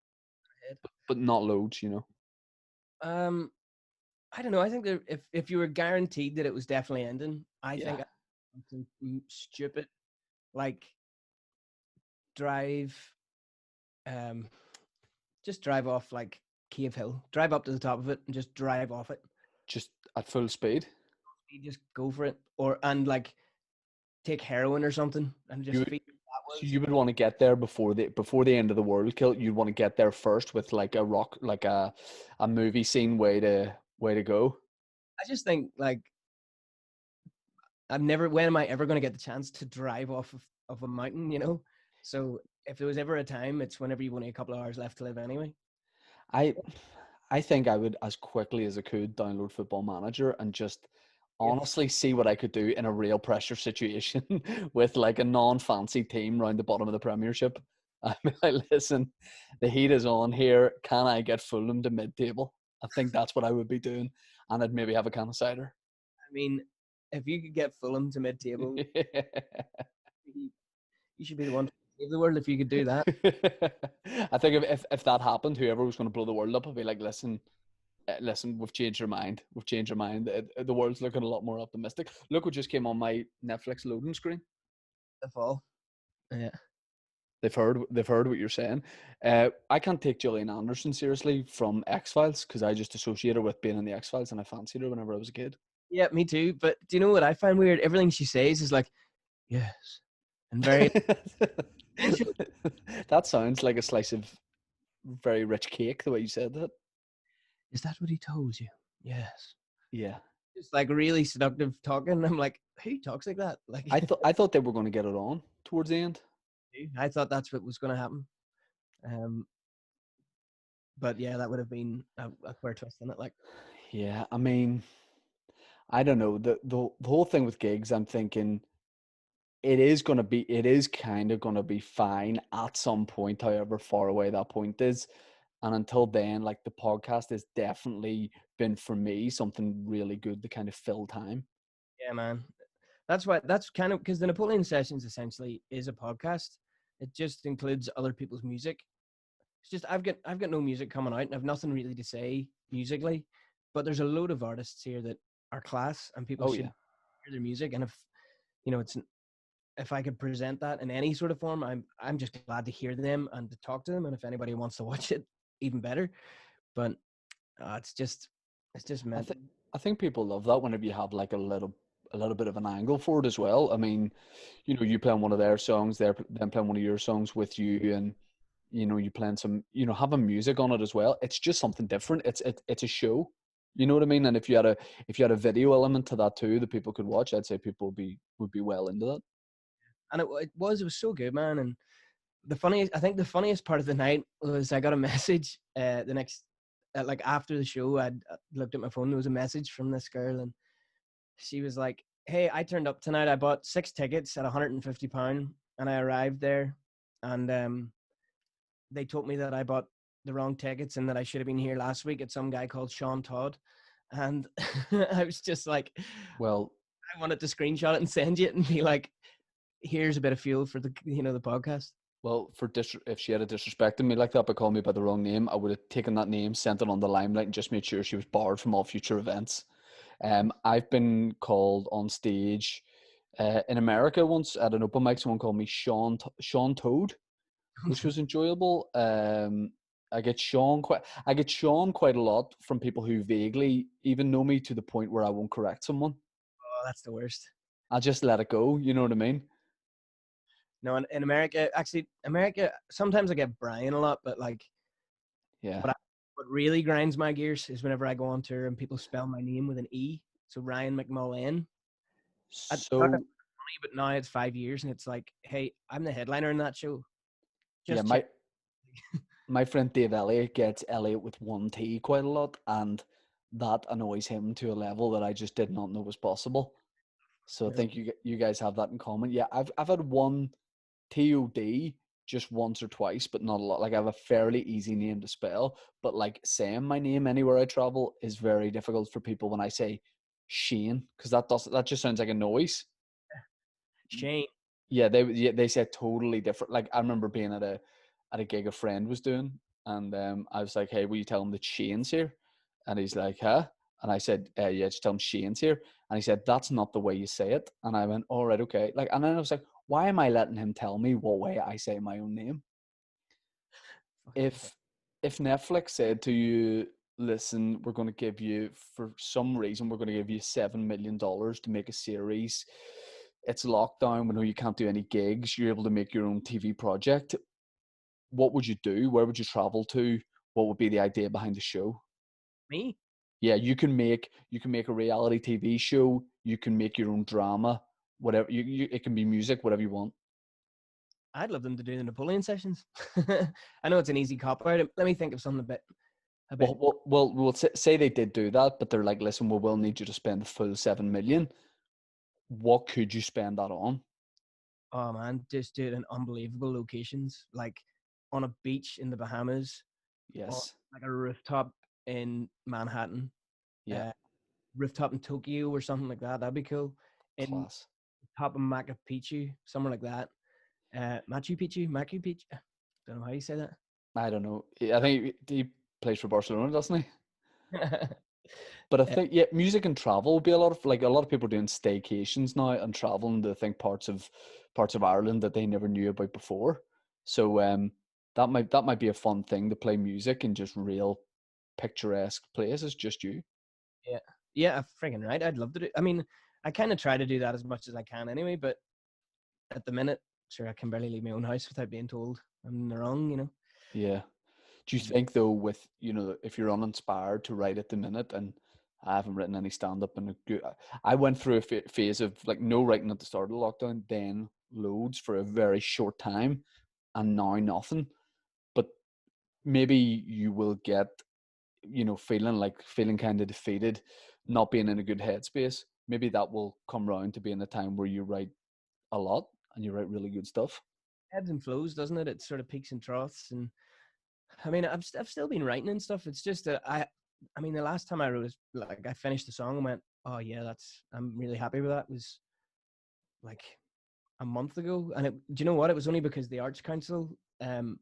but not loads. Um, I don't know. I think that if you were guaranteed that it was definitely ending, I Yeah, think something stupid, like drive, um, just drive off like Cave Hill, drive up to the top of it and just drive off it. just at full speed. You just go for it, and like take heroin or something and just You feel so backwards. you would want to get there before the end of the world, Kill. You'd want to get there first with like a rock, like a movie scene way to go. I just think like when am I ever going to get the chance to drive off of a mountain, you know? So if there was ever a time, it's whenever you've only a couple of hours left to live anyway. I I think I would, as quickly as I could, download Football Manager and just Yes. honestly see what I could do in a real pressure situation with like a non-fancy team round the bottom of the Premiership. I mean, like, listen, the heat is on here. Can I get Fulham to mid-table? I think that's what I would be doing, and I'd maybe have a can of cider. I mean, if you could get Fulham to mid-table, you you should be the one to save the world if you could do that. I think if that happened, whoever was going to blow the world up would be like, listen, we've changed our mind. We've changed our mind. The world's looking a lot more optimistic. Look what just came on my Netflix loading screen. The fall. Yeah. They've heard what you're saying. I can't take Gillian Anderson seriously from X Files because I just associate her with being in the X Files, and I fancied her whenever I was a kid. Yeah, me too. But do you know what I find weird? Everything she says is like, yes, and very intentional. That sounds like a slice of very rich cake. The way you said that. Is that what he told you? Yes. Yeah. It's like really seductive talking. I'm like, who talks like that? Like, I thought they were going to get it on towards the end. I thought that's what was going to happen. But yeah, that would have been a queer twist in it. Like, Yeah, I mean, I don't know. The whole thing with gigs, I'm thinking it is kind of gonna be fine at some point, however far away that point is. And until then, like the podcast has definitely been for me something really good to kind of fill time. yeah, man. That's kind of because the Napoleon Sessions essentially is a podcast. It just includes other people's music. It's just I've got no music coming out and I've nothing really to say musically, but there's a load of artists here that are class and people Oh should yeah. hear their music. And if you know, it's if I could present that in any sort of form, I'm just glad to hear them and to talk to them. And if anybody wants to watch it, even better. But it's just I meant. think I think people love that whenever you have like a little bit of an angle for it as well. I mean, you playing one of their songs, they're then playing one of your songs with you, and you playing some, having music on it as well. It's just something different. It's a show. You know what I mean? And if you had a video element to that too that people could watch, I'd say people would be well into that. And it was so good, man. And I think the funniest part of the night was I got a message the next like after the show. I looked at my phone. There was a message from this girl, and she was like, "Hey, I turned up tonight. I bought 6 tickets at £150, and I arrived there, and they told me that I bought the wrong tickets and that I should have been here last week at some guy called Sean Todd." And I was just like, Well, I wanted to screenshot it and send you it and be like, "Here's a bit of fuel for the podcast." well, if she had disrespected me like that by calling me by the wrong name, I would have taken that name, sent it on the limelight, and just made sure she was barred from all future events. I've been called on stage in America once at an open mic. Someone called me Sean Toad, which was enjoyable. I get Sean quite a lot from people who vaguely even know me to the point where I won't correct someone. Oh, that's the worst. I'll just let it go. You know what I mean? No, in America, actually, America, sometimes I get Brian a lot, but like, Yeah. what, what really grinds my gears is whenever I go on tour and people spell my name with an E. So Ryan McMullan. I thought that's So funny, but now it's 5 years and it's like, hey, I'm the headliner in that show. yeah, Just check. my friend Dave Elliott gets Elliott with one T quite a lot, and that annoys him to a level that I just did not know was possible. So I No. think you guys have that in common. Yeah, I've had one TOD just once or twice, but not a lot. Like I have a fairly easy name to spell, but like saying my name anywhere I travel is very difficult for people when I say Shane, because that just sounds like a noise. Shane. Yeah, they said totally different. Like I remember being at a gig a friend was doing, and I was like, "Hey, will you tell him that Shane's here?" And he's like, "Huh?" And I said, "Yeah, just tell him Shane's here." And he said, "That's not the way you say it." And I went, "All right, okay." Like, and then I was like, "Why am I letting him tell me what way I say my own name?" Fucking hell. If Netflix said to you, "Listen, we're going to give you, for some reason, we're going to give you $7 million to make a series. It's lockdown. We know you can't do any gigs. You're able to make your own TV project. What would you do? Where would you travel to? What would be the idea behind the show?" Me? Yeah, you can make a reality TV show. You can make your own drama. Whatever it can be music, whatever you want. I'd love them to do the Napoleon sessions. I know it's an easy cop out. Let me think of something a bit. We'll say they did do that, but they're like, listen, we will need you to spend the full 7 million. What could you spend that on? Oh man, just do it in unbelievable locations, like on a beach in the Bahamas, on Yes. like a rooftop in Manhattan, Yeah. uh, rooftop in Tokyo or something like that. That'd be cool. In Class. top of Machu Picchu, somewhere like that. Machu Picchu. Don't know how you say I don't know. I think he plays for Barcelona, doesn't he? that. But I Uh, think, yeah, music and travel will be a lot of people doing staycations now and traveling to, I think, parts of Ireland that they never knew about before. So that might be a fun thing to play music in just real picturesque places, just you. yeah, yeah, freaking right. I'd love to do. I mean, I kind of try to do that as much as I can anyway. But at the minute, sure, I can barely leave my own house without being told I'm in the wrong. Yeah. Do you Um, think though, with if you're uninspired to write at the minute, and I haven't written any stand up in a good, I went through a phase of like no writing at the start of the lockdown, then loads for a very short time, and now nothing. But maybe you will get, feeling kind of defeated, not being in a good headspace. Maybe that will come round to being a time where you write a lot and you write really good stuff. Ebbs and flows, doesn't it? It sort of peaks and troughs, and I mean, I've still been writing and stuff. It's just that I mean, the last time I wrote it, like I finished the song and went, oh yeah, I'm really happy with that. Was like a month ago, and do you know what? It was only because the Arts Council, um,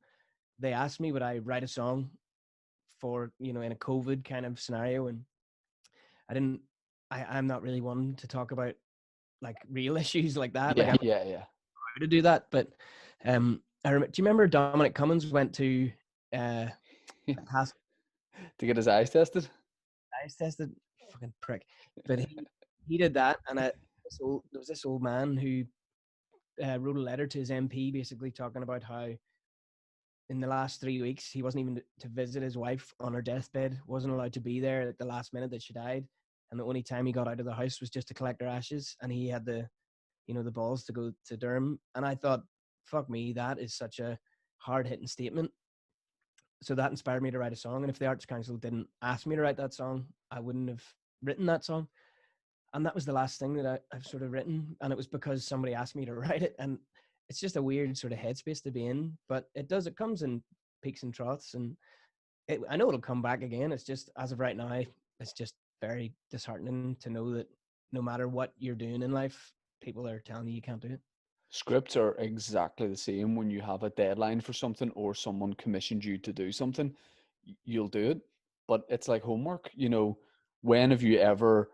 they asked me would I write a song for in a COVID kind of scenario, and I didn't. I'm not really one to talk about like real issues like that. Like Yeah, I'm yeah, yeah. happy to do that, but do you remember Dominic Cummings went to uh, pass To get his eyes tested. eyes tested? Fucking prick. But he did that, and there was this old man who wrote a letter to his MP, basically talking about how in the last 3 weeks he wasn't even to visit his wife on her deathbed, wasn't allowed to be there at the last minute that she died, and the only time he got out of the house was just to collect her ashes, and he had the balls to go to Durham. And I thought, fuck me, that is such a hard hitting statement. So that inspired me to write a song. And if the Arts Council didn't ask me to write that song, I wouldn't have written that song. And that was the last thing that I've sort of written. And it was because somebody asked me to write it. And it's just a weird sort of headspace to be in. But it comes in peaks and troughs. And I know it'll come back again. It's just, as of right now, it's just very disheartening to know that no matter what you're doing in life, people are telling you can't do it. Scripts are exactly the same. When you have a deadline for something or someone commissioned you to do something, you'll do it. But it's like homework. When have you ever,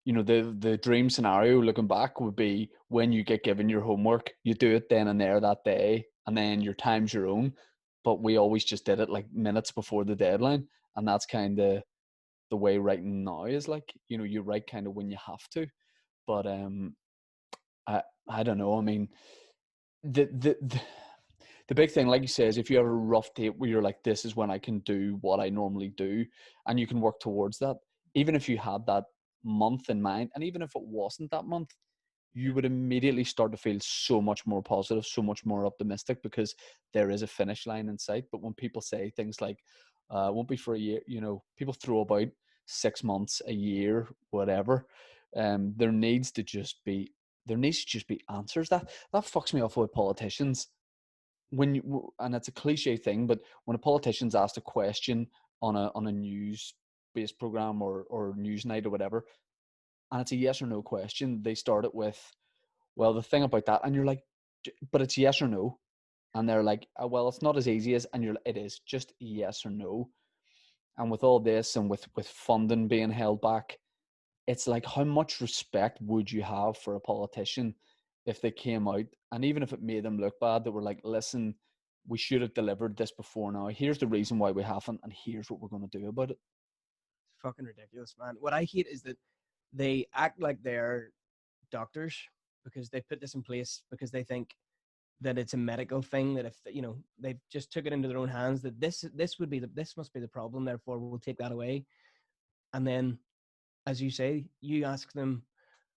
the dream scenario looking back would be when you get given your homework, you do it then and there that day, and then your time's your own. But we always just did it like minutes before the deadline. And that's kind of the way writing now is like, you write kind of when you have to. But I don't know. I mean, the the the the big thing, like you say, is if you have a rough date where you're like, this is when I can do what I normally do, and you can work towards that. Even if you had that month in mind, and even if it wasn't that month, you would immediately start to feel so much more positive, so much more optimistic, because there is a finish line in sight. But when people say things like, it won't be for a year, people throw about 6 months, a year, whatever. There needs to just be answers. That fucks me off with politicians. And it's a cliche thing, but when a politician's asked a question on a news based program or news night or whatever, and it's a yes or no question, they start it with, well, the thing about that, and you're like, but it's yes or no. And they're like, well, it's not as easy as, and it is just yes or no. And with all this, and with funding being held back, it's like, how much respect would you have for a politician if they came out, and even if it made them look bad, that were like, listen, we should have delivered this before now. Here's the reason why we haven't, and here's what we're going to do about it. It's fucking ridiculous, man. What I hate is that they act like they're doctors because they put this in place because they think that it's a medical thing, that if they've just took it into their own hands, that this must be the problem, therefore we'll take that away. And then, as you say, you ask them,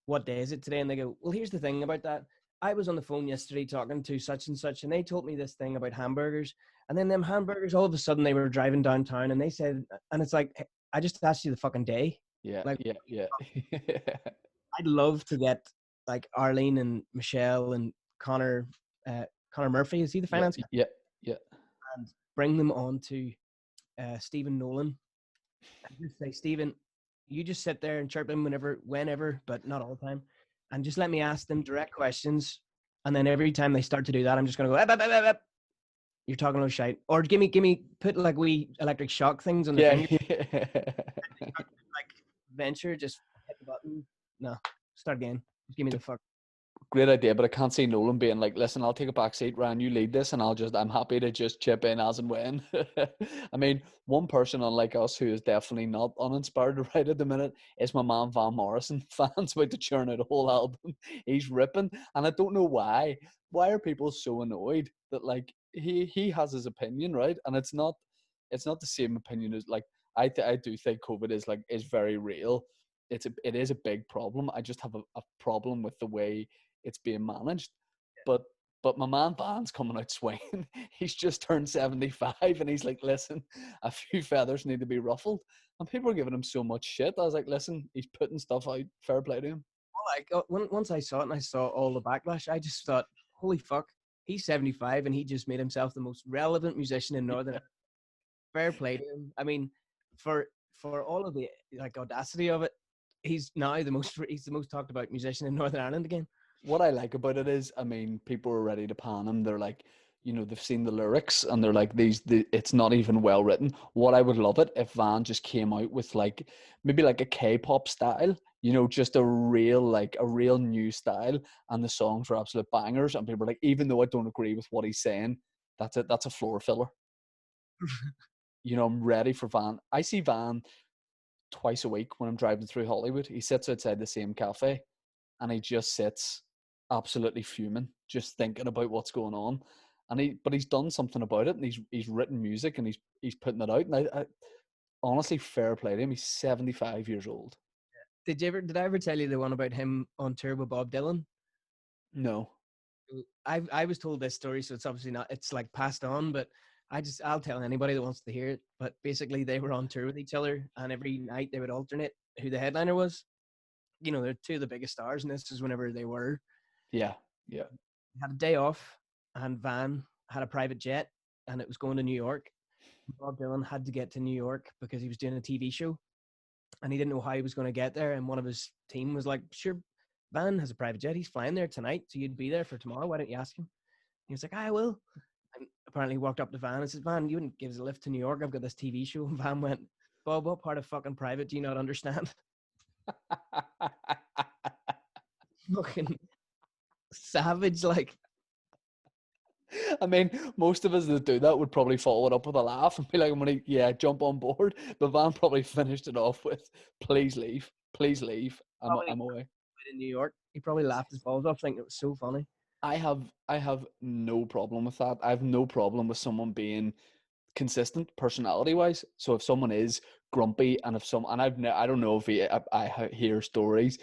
what day is it today? And they go, well, here's the thing about that. I was on the phone yesterday talking to such and such, and they told me this thing about hamburgers. And then them hamburgers, all of a sudden, they were driving downtown, and they said, and it's like, I just asked you the fucking day. Yeah, Like, yeah, yeah. I'd love to get like Arlene and Michelle and Connor, Connor Murphy. Is he the Yeah, finance guy? yeah, yeah. And bring them on to Stephen Nolan. And just say, Stephen, you just sit there and chirp him whenever, but not all the time. And just let me ask them direct questions. And then every time they start to do that, I'm just going to go, "Ep, ep, ep, ep. You're talking about shite." Or put like wee electric shock things on the Yeah, finger. yeah. Like, venture, just hit the button. No, start again. Just give me the fuck. Great idea, but I can't see Nolan being like, listen, I'll take a back seat, Ryan, you lead this, and I'm happy to just chip in as and when. I mean, one person unlike us who is definitely not uninspired right at the minute is my man Van Morrison. Fans about to churn out a whole album. He's ripping, and I don't know why. Why are people so annoyed that like he has his opinion, right? And it's not the same opinion as like I do think COVID is very real. It is a big problem. I just have a problem with the way it's being managed. But my man Van's coming out swinging. He's just turned 75 and he's like, listen, a few feathers need to be ruffled. And people are giving him so much shit. I was like, listen, he's putting stuff out. Fair play to him. Like, once I saw it and I saw all the backlash, I just thought, holy fuck, he's 75 and he just made himself the most relevant musician in Northern. Fair play to him. I mean, for all of the like audacity of it, he's the most talked about musician in Northern Ireland again. What I like about it is, I mean, people are ready to pan him. They're like, they've seen the lyrics and they're like, it's not even well written. What I would love it if Van just came out with like, maybe like a K-pop style, just a real new style. And the songs were absolute bangers. And people are like, even though I don't agree with what he's saying, that's it. That's a floor filler. I'm ready for Van. I see Van twice a week when I'm driving through Hollywood. He sits outside the same cafe and he just sits absolutely fuming, just thinking about what's going on. But he's done something about it, and he's written music, and he's putting it out. And I honestly, fair play to him. He's 75 years old. Did I ever tell you the one about him on tour with Bob Dylan? No. I was told this story, so it's obviously not. It's like passed on, but I'll tell anybody that wants to hear it. But basically, they were on tour with each other, and every night they would alternate who the headliner was. They're two of the biggest stars, and this is whenever they were. Yeah, yeah. Had a day off, and Van had a private jet, and it was going to New York. Bob Dylan had to get to New York because he was doing a TV show, and he didn't know how he was going to get there. And one of his team was like, "Sure, Van has a private jet. He's flying there tonight, so you'd be there for tomorrow. Why don't you ask him?" He was like, "I will." And apparently he walked up to Van and said, "Van, you wouldn't give us a lift to New York. I've got this TV show." And Van went, "Bob, what part of fucking private do you not understand?" Fucking savage, like. I mean, most of us that do that would probably follow it up with a laugh and be like, jump on board. But Van probably finished it off with, please leave, I'm away. In New York, he probably laughed his balls off, thinking it was so funny. I have no problem with that. I have no problem with someone being consistent personality wise. So if someone is grumpy, and I don't know if I hear stories,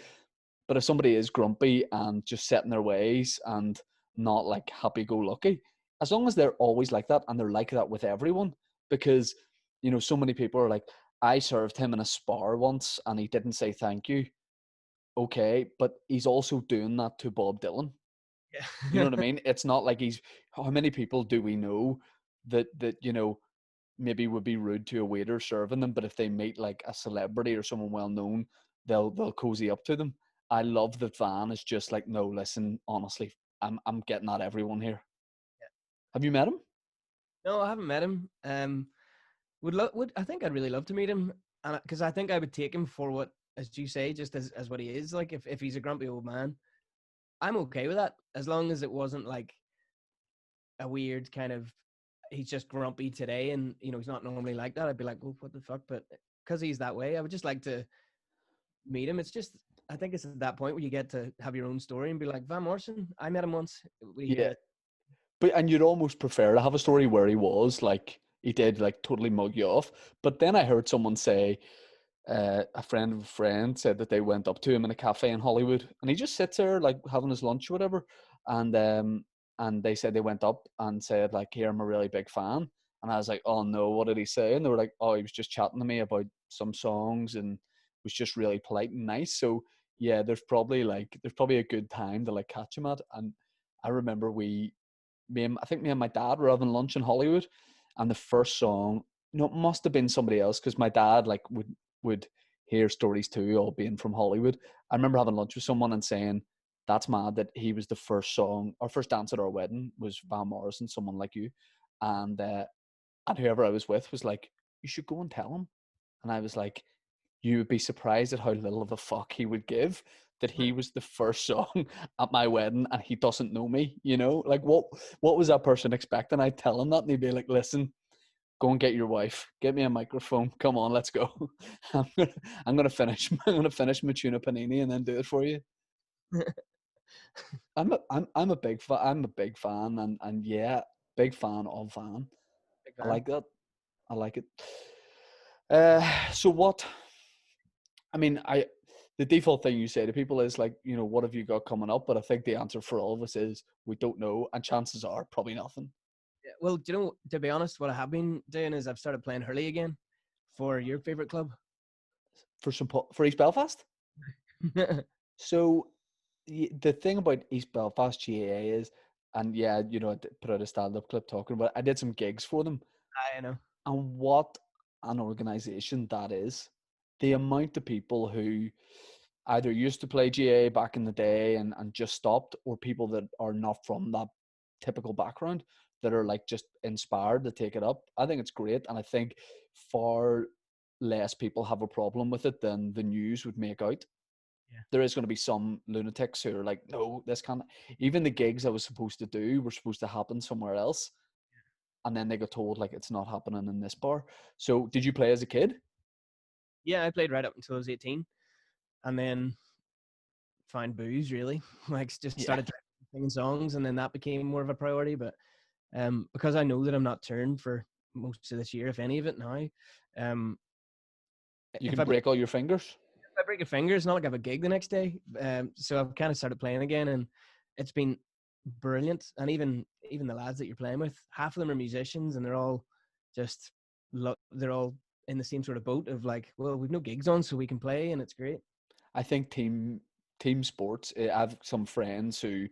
but if somebody is grumpy and just set in their ways and not like happy go lucky, as long as they're always like that and they're like that with everyone, because so many people are like, I served him in a spar once and he didn't say thank you. Okay, but he's also doing that to Bob Dylan. Yeah. You know what I mean? It's not like how many people do we know that maybe would be rude to a waiter serving them, but if they meet like a celebrity or someone well known, they'll cozy up to them. I love that Van is just like, no, listen, honestly, I'm getting at everyone here. Yeah. Have you met him? No, I haven't met him. Would I think I'd really love to meet him, and because I think I would take him for what, as you say, just as what he is. Like if he's a grumpy old man, I'm okay with that, as long as it wasn't like a weird kind of, he's just grumpy today and he's not normally like that. I'd be like, oh, what the fuck? But because he's that way, I would just like to meet him. It's just, I think it's at that point where you get to have your own story and be like, Van Morrison, I met him once. Yeah. And you'd almost prefer to have a story where he was like, he did like totally mug you off. But then I heard someone say, a friend of a friend said that they went up to him in a cafe in Hollywood, and he just sits there like having his lunch or whatever, and they said they went up and said like, "Here, I'm a really big fan," and I was like, "Oh no, what did he say?" And they were like, "Oh, he was just chatting to me about some songs and was just really polite and nice." So yeah, there's probably a good time to like catch him at, and I remember I think me and my dad were having lunch in Hollywood, and the first song, it must have been somebody else because my dad like would hear stories too, all being from Hollywood. I remember having lunch with someone and saying, "That's mad that he was the first song, our first dance at our wedding was Van Morrison, Someone Like You," and whoever I was with was like, "You should go and tell him," and I was like, "You would be surprised at how little of a fuck he would give." That he was the first song at my wedding and he doesn't know me, like what was that person expecting? I'd tell him that and he'd be like, "Listen, go and get your wife, get me a microphone, come on, let's go." i'm gonna I'm gonna finish my tuna panini and then do it for you. I'm a big fan, and yeah, big fan of Van. Big I fan. like that. I like it. So what, I mean, the default thing you say to people is like, what have you got coming up? But I think the answer for all of us is we don't know, and chances are probably nothing. Yeah, well, do you know, to be honest, what I have been doing is I've started playing hurley again for your favorite club. For East Belfast. So the thing about East Belfast GAA is, and yeah, I put out a stand-up clip talking about it. I did some gigs for them, I know. and what an organization that is. The amount of people who either used to play GAA back in the day and just stopped, or people that are not from that typical background that are like just inspired to take it up. I think it's great, and I think far less people have a problem with it than the news would make out. Yeah. There is going to be some lunatics who are like, "No, this can't." Even the gigs I was supposed to do were supposed to happen somewhere else, and then they got told like it's not happening in this bar. So, did you play as a kid? Yeah, I played right up until I was 18, and then found booze really. Like just Yeah, started singing songs, and then that became more of a priority. But because I know that I'm not turned for most of this year, if any of it now, um, you if can I break all your fingers. if I break a finger, it's not like I have a gig the next day. So I've kind of started playing again, and it's been brilliant. And even the lads that you're playing with, half of them are musicians, and they're all just they're all in the same sort of boat of like, well, we've no gigs on, so we can play, and it's great. I think team sports. I have some friends who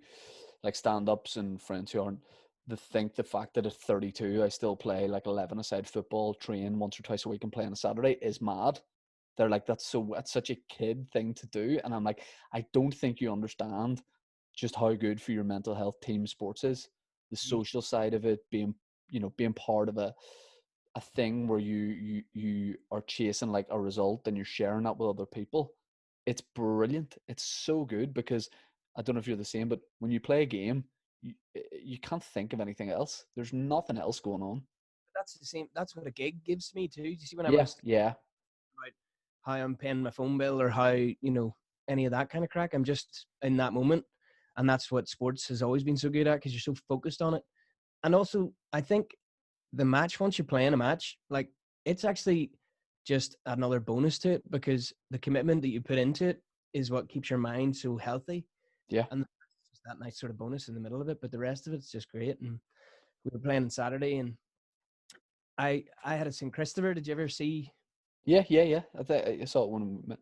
like stand-ups and friends who aren't. They think the fact that at 32 I still play like 11-a-side football, train once or twice a week, and play on a Saturday is mad. They're like, that's such a kid thing to do, and I'm like, I don't think you understand just how good for your mental health team sports is. The social side of it, being part of a thing where you are chasing like a result and you're sharing that with other people. It's brilliant. It's so good because I don't know if you're the same, but when you play a game, you can't think of anything else. There's nothing else going on. That's the same. That's what a gig gives me too. You see, whenever I Yeah, was yeah. about how I'm paying my phone bill or how any of that kind of crack, I'm just in that moment, and that's what sports has always been so good at because you're so focused on it. And also, I think the match once you're playing a match, like it's actually just another bonus to it because the commitment that you put into it is what keeps your mind so healthy, Yeah. and it's just that nice sort of bonus in the middle of it. But the rest of it's just great. And we were playing on Saturday, and I had a St. Christopher. Did you ever see? Yeah, yeah, yeah. I think I saw it when we met.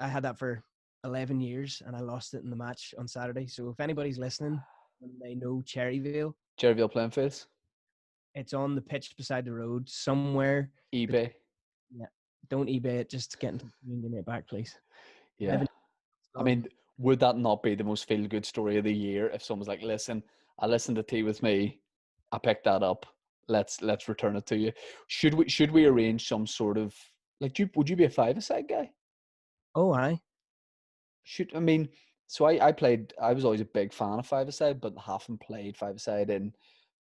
I had that for 11 years, and I lost it in the match on Saturday. So if anybody's listening and they know Cherryvale, Cherryville playing face. it's on the pitch beside the road somewhere. eBay. Yeah, don't eBay it. Just get in touch with me and give me it back, please. Yeah. 11 I gone. mean, would that not be the most feel good story of the year if someone's like, "Listen, I listened to Tea with Me, I picked that up. Let's return it to you." Should we arrange some sort of like? Would you be a five-a-side guy? Oh, I. Should I mean? So I played. I was always a big fan of five-a-side, but haven't played five-a-side in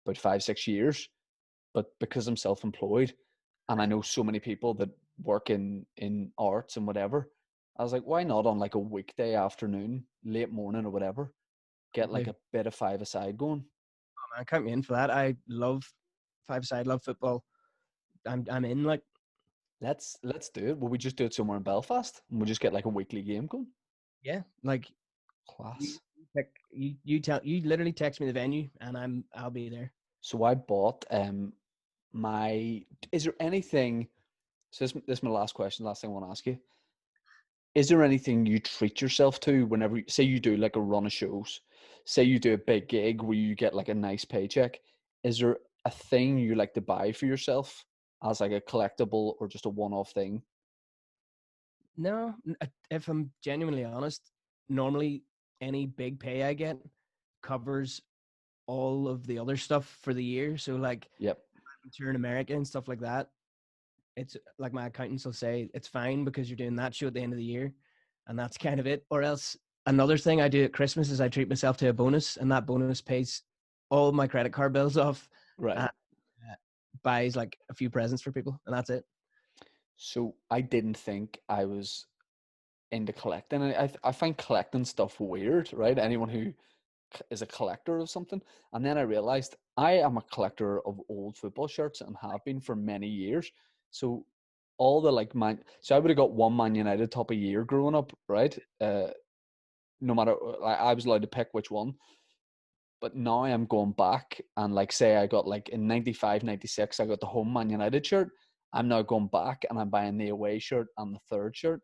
about 5-6 years. But because I'm self-employed, and I know so many people that work in arts and whatever, I was like, why not on like a weekday afternoon, late morning or whatever, get like Totally. a bit of five-a-side going. Oh, man, count me in for that. I love five side. Love football. I'm in. Like Let's do it. Will we just do it somewhere in Belfast and we'll just get like a weekly game going? Yeah, like you Class. you literally text me the venue and I'll be there. So I bought my. Is there anything? So this is my last question. Last thing I want to ask you. Is there anything you treat yourself to whenever, say you do like a run of shows, say you do a big gig where you get like a nice paycheck? Is there a thing you like to buy for yourself as like a collectible or just a one-off thing? No, if I'm genuinely honest, normally any big pay I get covers all of the other stuff for the year. So like Yep. I'm touring America and stuff like that. It's like my accountants will say it's fine because you're doing that show at the end of the year, and that's kind of it. Or else another thing I do at Christmas is I treat myself to a bonus, and that bonus pays all my credit card bills off Right. and buys like a few presents for people, and that's it. So I didn't think I was into collecting. I find collecting stuff weird, right? Anyone who is a collector of something. And then I realized I am a collector of old football shirts and have been for many years. So all the like so I would have got one Man United top a year growing up, right? No matter, I was allowed to pick which one. But now I'm going back and like say I got like in 95, 96, I got the home Man United shirt. I'm now going back and I'm buying the away shirt and the third shirt.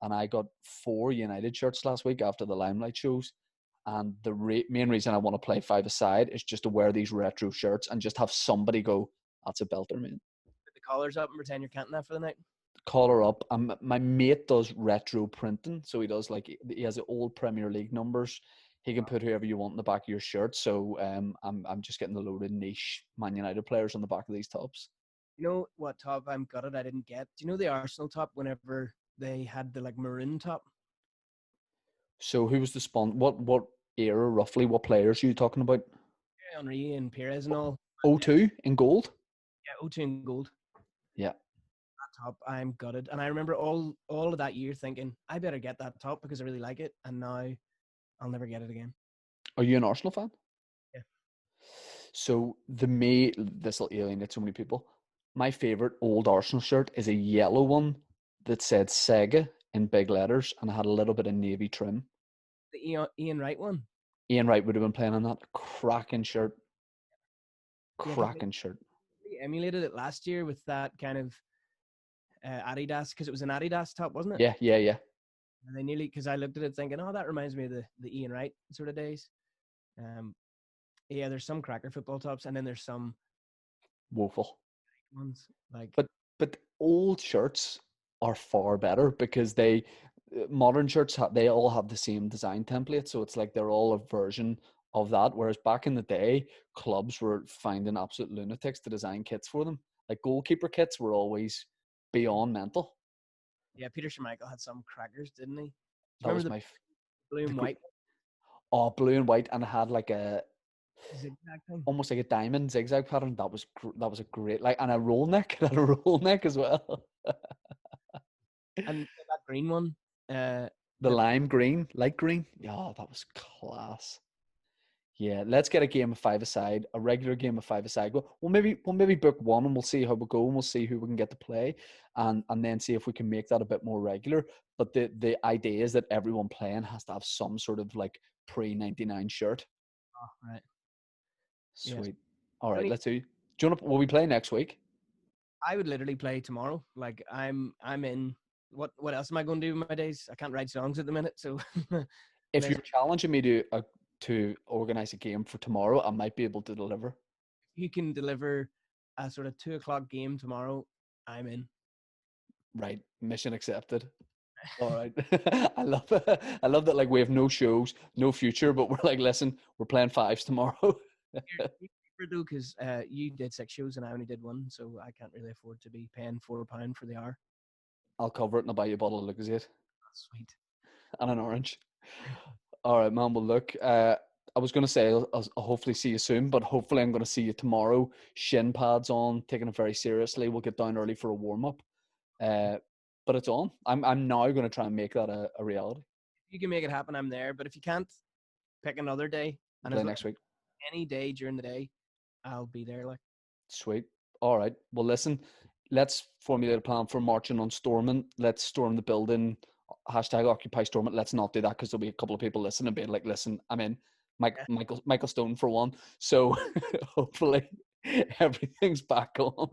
And I got 4 United shirts last week after the Limelight shows. And the main reason I want to play five-a-side is just to wear these retro shirts and just have somebody go, that's a belter, man. Put the collars up and pretend you're canting that for the night. Collar up. My mate does retro printing. So he does like, he has the old Premier League numbers. He can put whoever you want in the back of your shirt. So I'm just getting a load of niche Man United players on the back of these tops. You know what top I'm gutted I didn't get? Do you know the Arsenal top whenever they had the like maroon top? So who was the What era roughly? What players are you talking about? Henry and Perez and all. O2 in gold? Yeah, O2 and gold. Yeah. That top, I'm gutted. And I remember all of that year thinking, I better get that top because I really like it. And now I'll never get it again. Are you an Arsenal fan? Yeah. So this will alienate so many people. My favorite old Arsenal shirt is a yellow one that said Sega in big letters and had a little bit of navy trim. The Ian Wright one. Ian Wright would have been playing on that. Cracking shirt. Yeah, because Cracking shirt. they emulated it last year with that kind of Adidas, because it was an Adidas top, wasn't it? Yeah, yeah, yeah. And they nearly, because I looked at it thinking, oh, that reminds me of the Ian Wright sort of days. Um, yeah, there's some cracker football tops, and then there's some Woeful. ones like But old shirts are far better because modern shirts they all have the same design template, so it's like they're all a version of that. Whereas back in the day, clubs were finding absolute lunatics to design kits for them. Like goalkeeper kits were always beyond mental. yeah, Peter Schmeichel had some crackers, didn't he? Do you That remember was the blue the and white blue and white, and it had like a zigzag thing? almost like a diamond zigzag pattern. That was a great, like, and a roll neck. It had a roll neck as well. And that green one, The that lime green, light green. Yeah, that was class. Yeah, let's get a game of five-a-side, a regular game of five-a-side. We'll maybe book one and we'll see how we go and we'll see who we can get to play and then see if we can make that a bit more regular. But the idea is that everyone playing has to have some sort of like pre-99 shirt. oh, right. Yes. Sweet. All right, Only let's do. Do you want to, will we play next week? I would literally play tomorrow. Like I'm in. What else am I going to do with my days? I can't write songs at the minute, so If may as you're well. challenging me to organize a game for tomorrow, I might be able to deliver. You can deliver a sort of 2 o'clock game tomorrow. I'm in. Right, mission accepted. All right. I love it. I love that like we have no shows, no future, but we're like, listen, we're playing fives tomorrow. You're though, because you did 6 shows and I only did one, so I can't really afford to be paying £4 for the hour. I'll cover it and I'll buy you a bottle of Lucozade That's sweet. and an orange. All right, man. Well, look, I was going to say I'll hopefully see you soon, but hopefully I'm going to see you tomorrow. Shin pads on, taking it very seriously. We'll get down early for a warm up. But it's on. I'm now going to try and make that a reality. If you can make it happen, I'm there. But if you can't, pick another day. And Play next week. any day during the day, I'll be there. Like Sweet. All right. Well, listen, let's formulate a plan for marching on Stormont. Let's storm the building. Hashtag Occupy Stormont. Let's not do that because there'll be a couple of people listening and being like, listen, I'm in. Michael Stone for one. So hopefully everything's back on.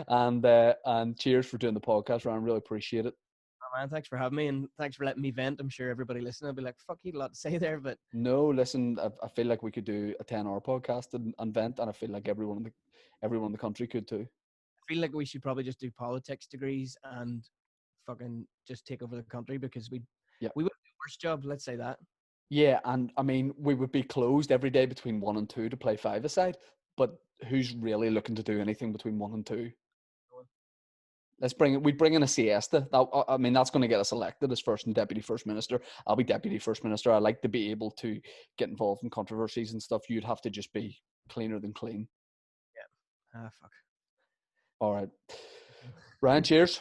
And cheers for doing the podcast, Ryan. Really appreciate it. Oh, man, thanks for having me, and thanks for letting me vent. I'm sure everybody listening will be like, fuck, you had a lot to say there, but No, listen, I feel like we could do a 10-hour podcast and vent, and I feel like everyone in the country could too. I feel like we should probably just do politics degrees and fucking just take over the country, because we would do the worst job, let's say that. Yeah, and I mean, we would be closed every day between 1 and 2 to play five-a-side, but who's really looking to do anything between 1 and 2? We bring in a siesta. I mean, that's going to get us elected as first and deputy first minister. I'll be deputy first minister. I like to be able to get involved in controversies and stuff. You'd have to just be cleaner than clean. Yeah. Ah, fuck. All right. Ryan, cheers.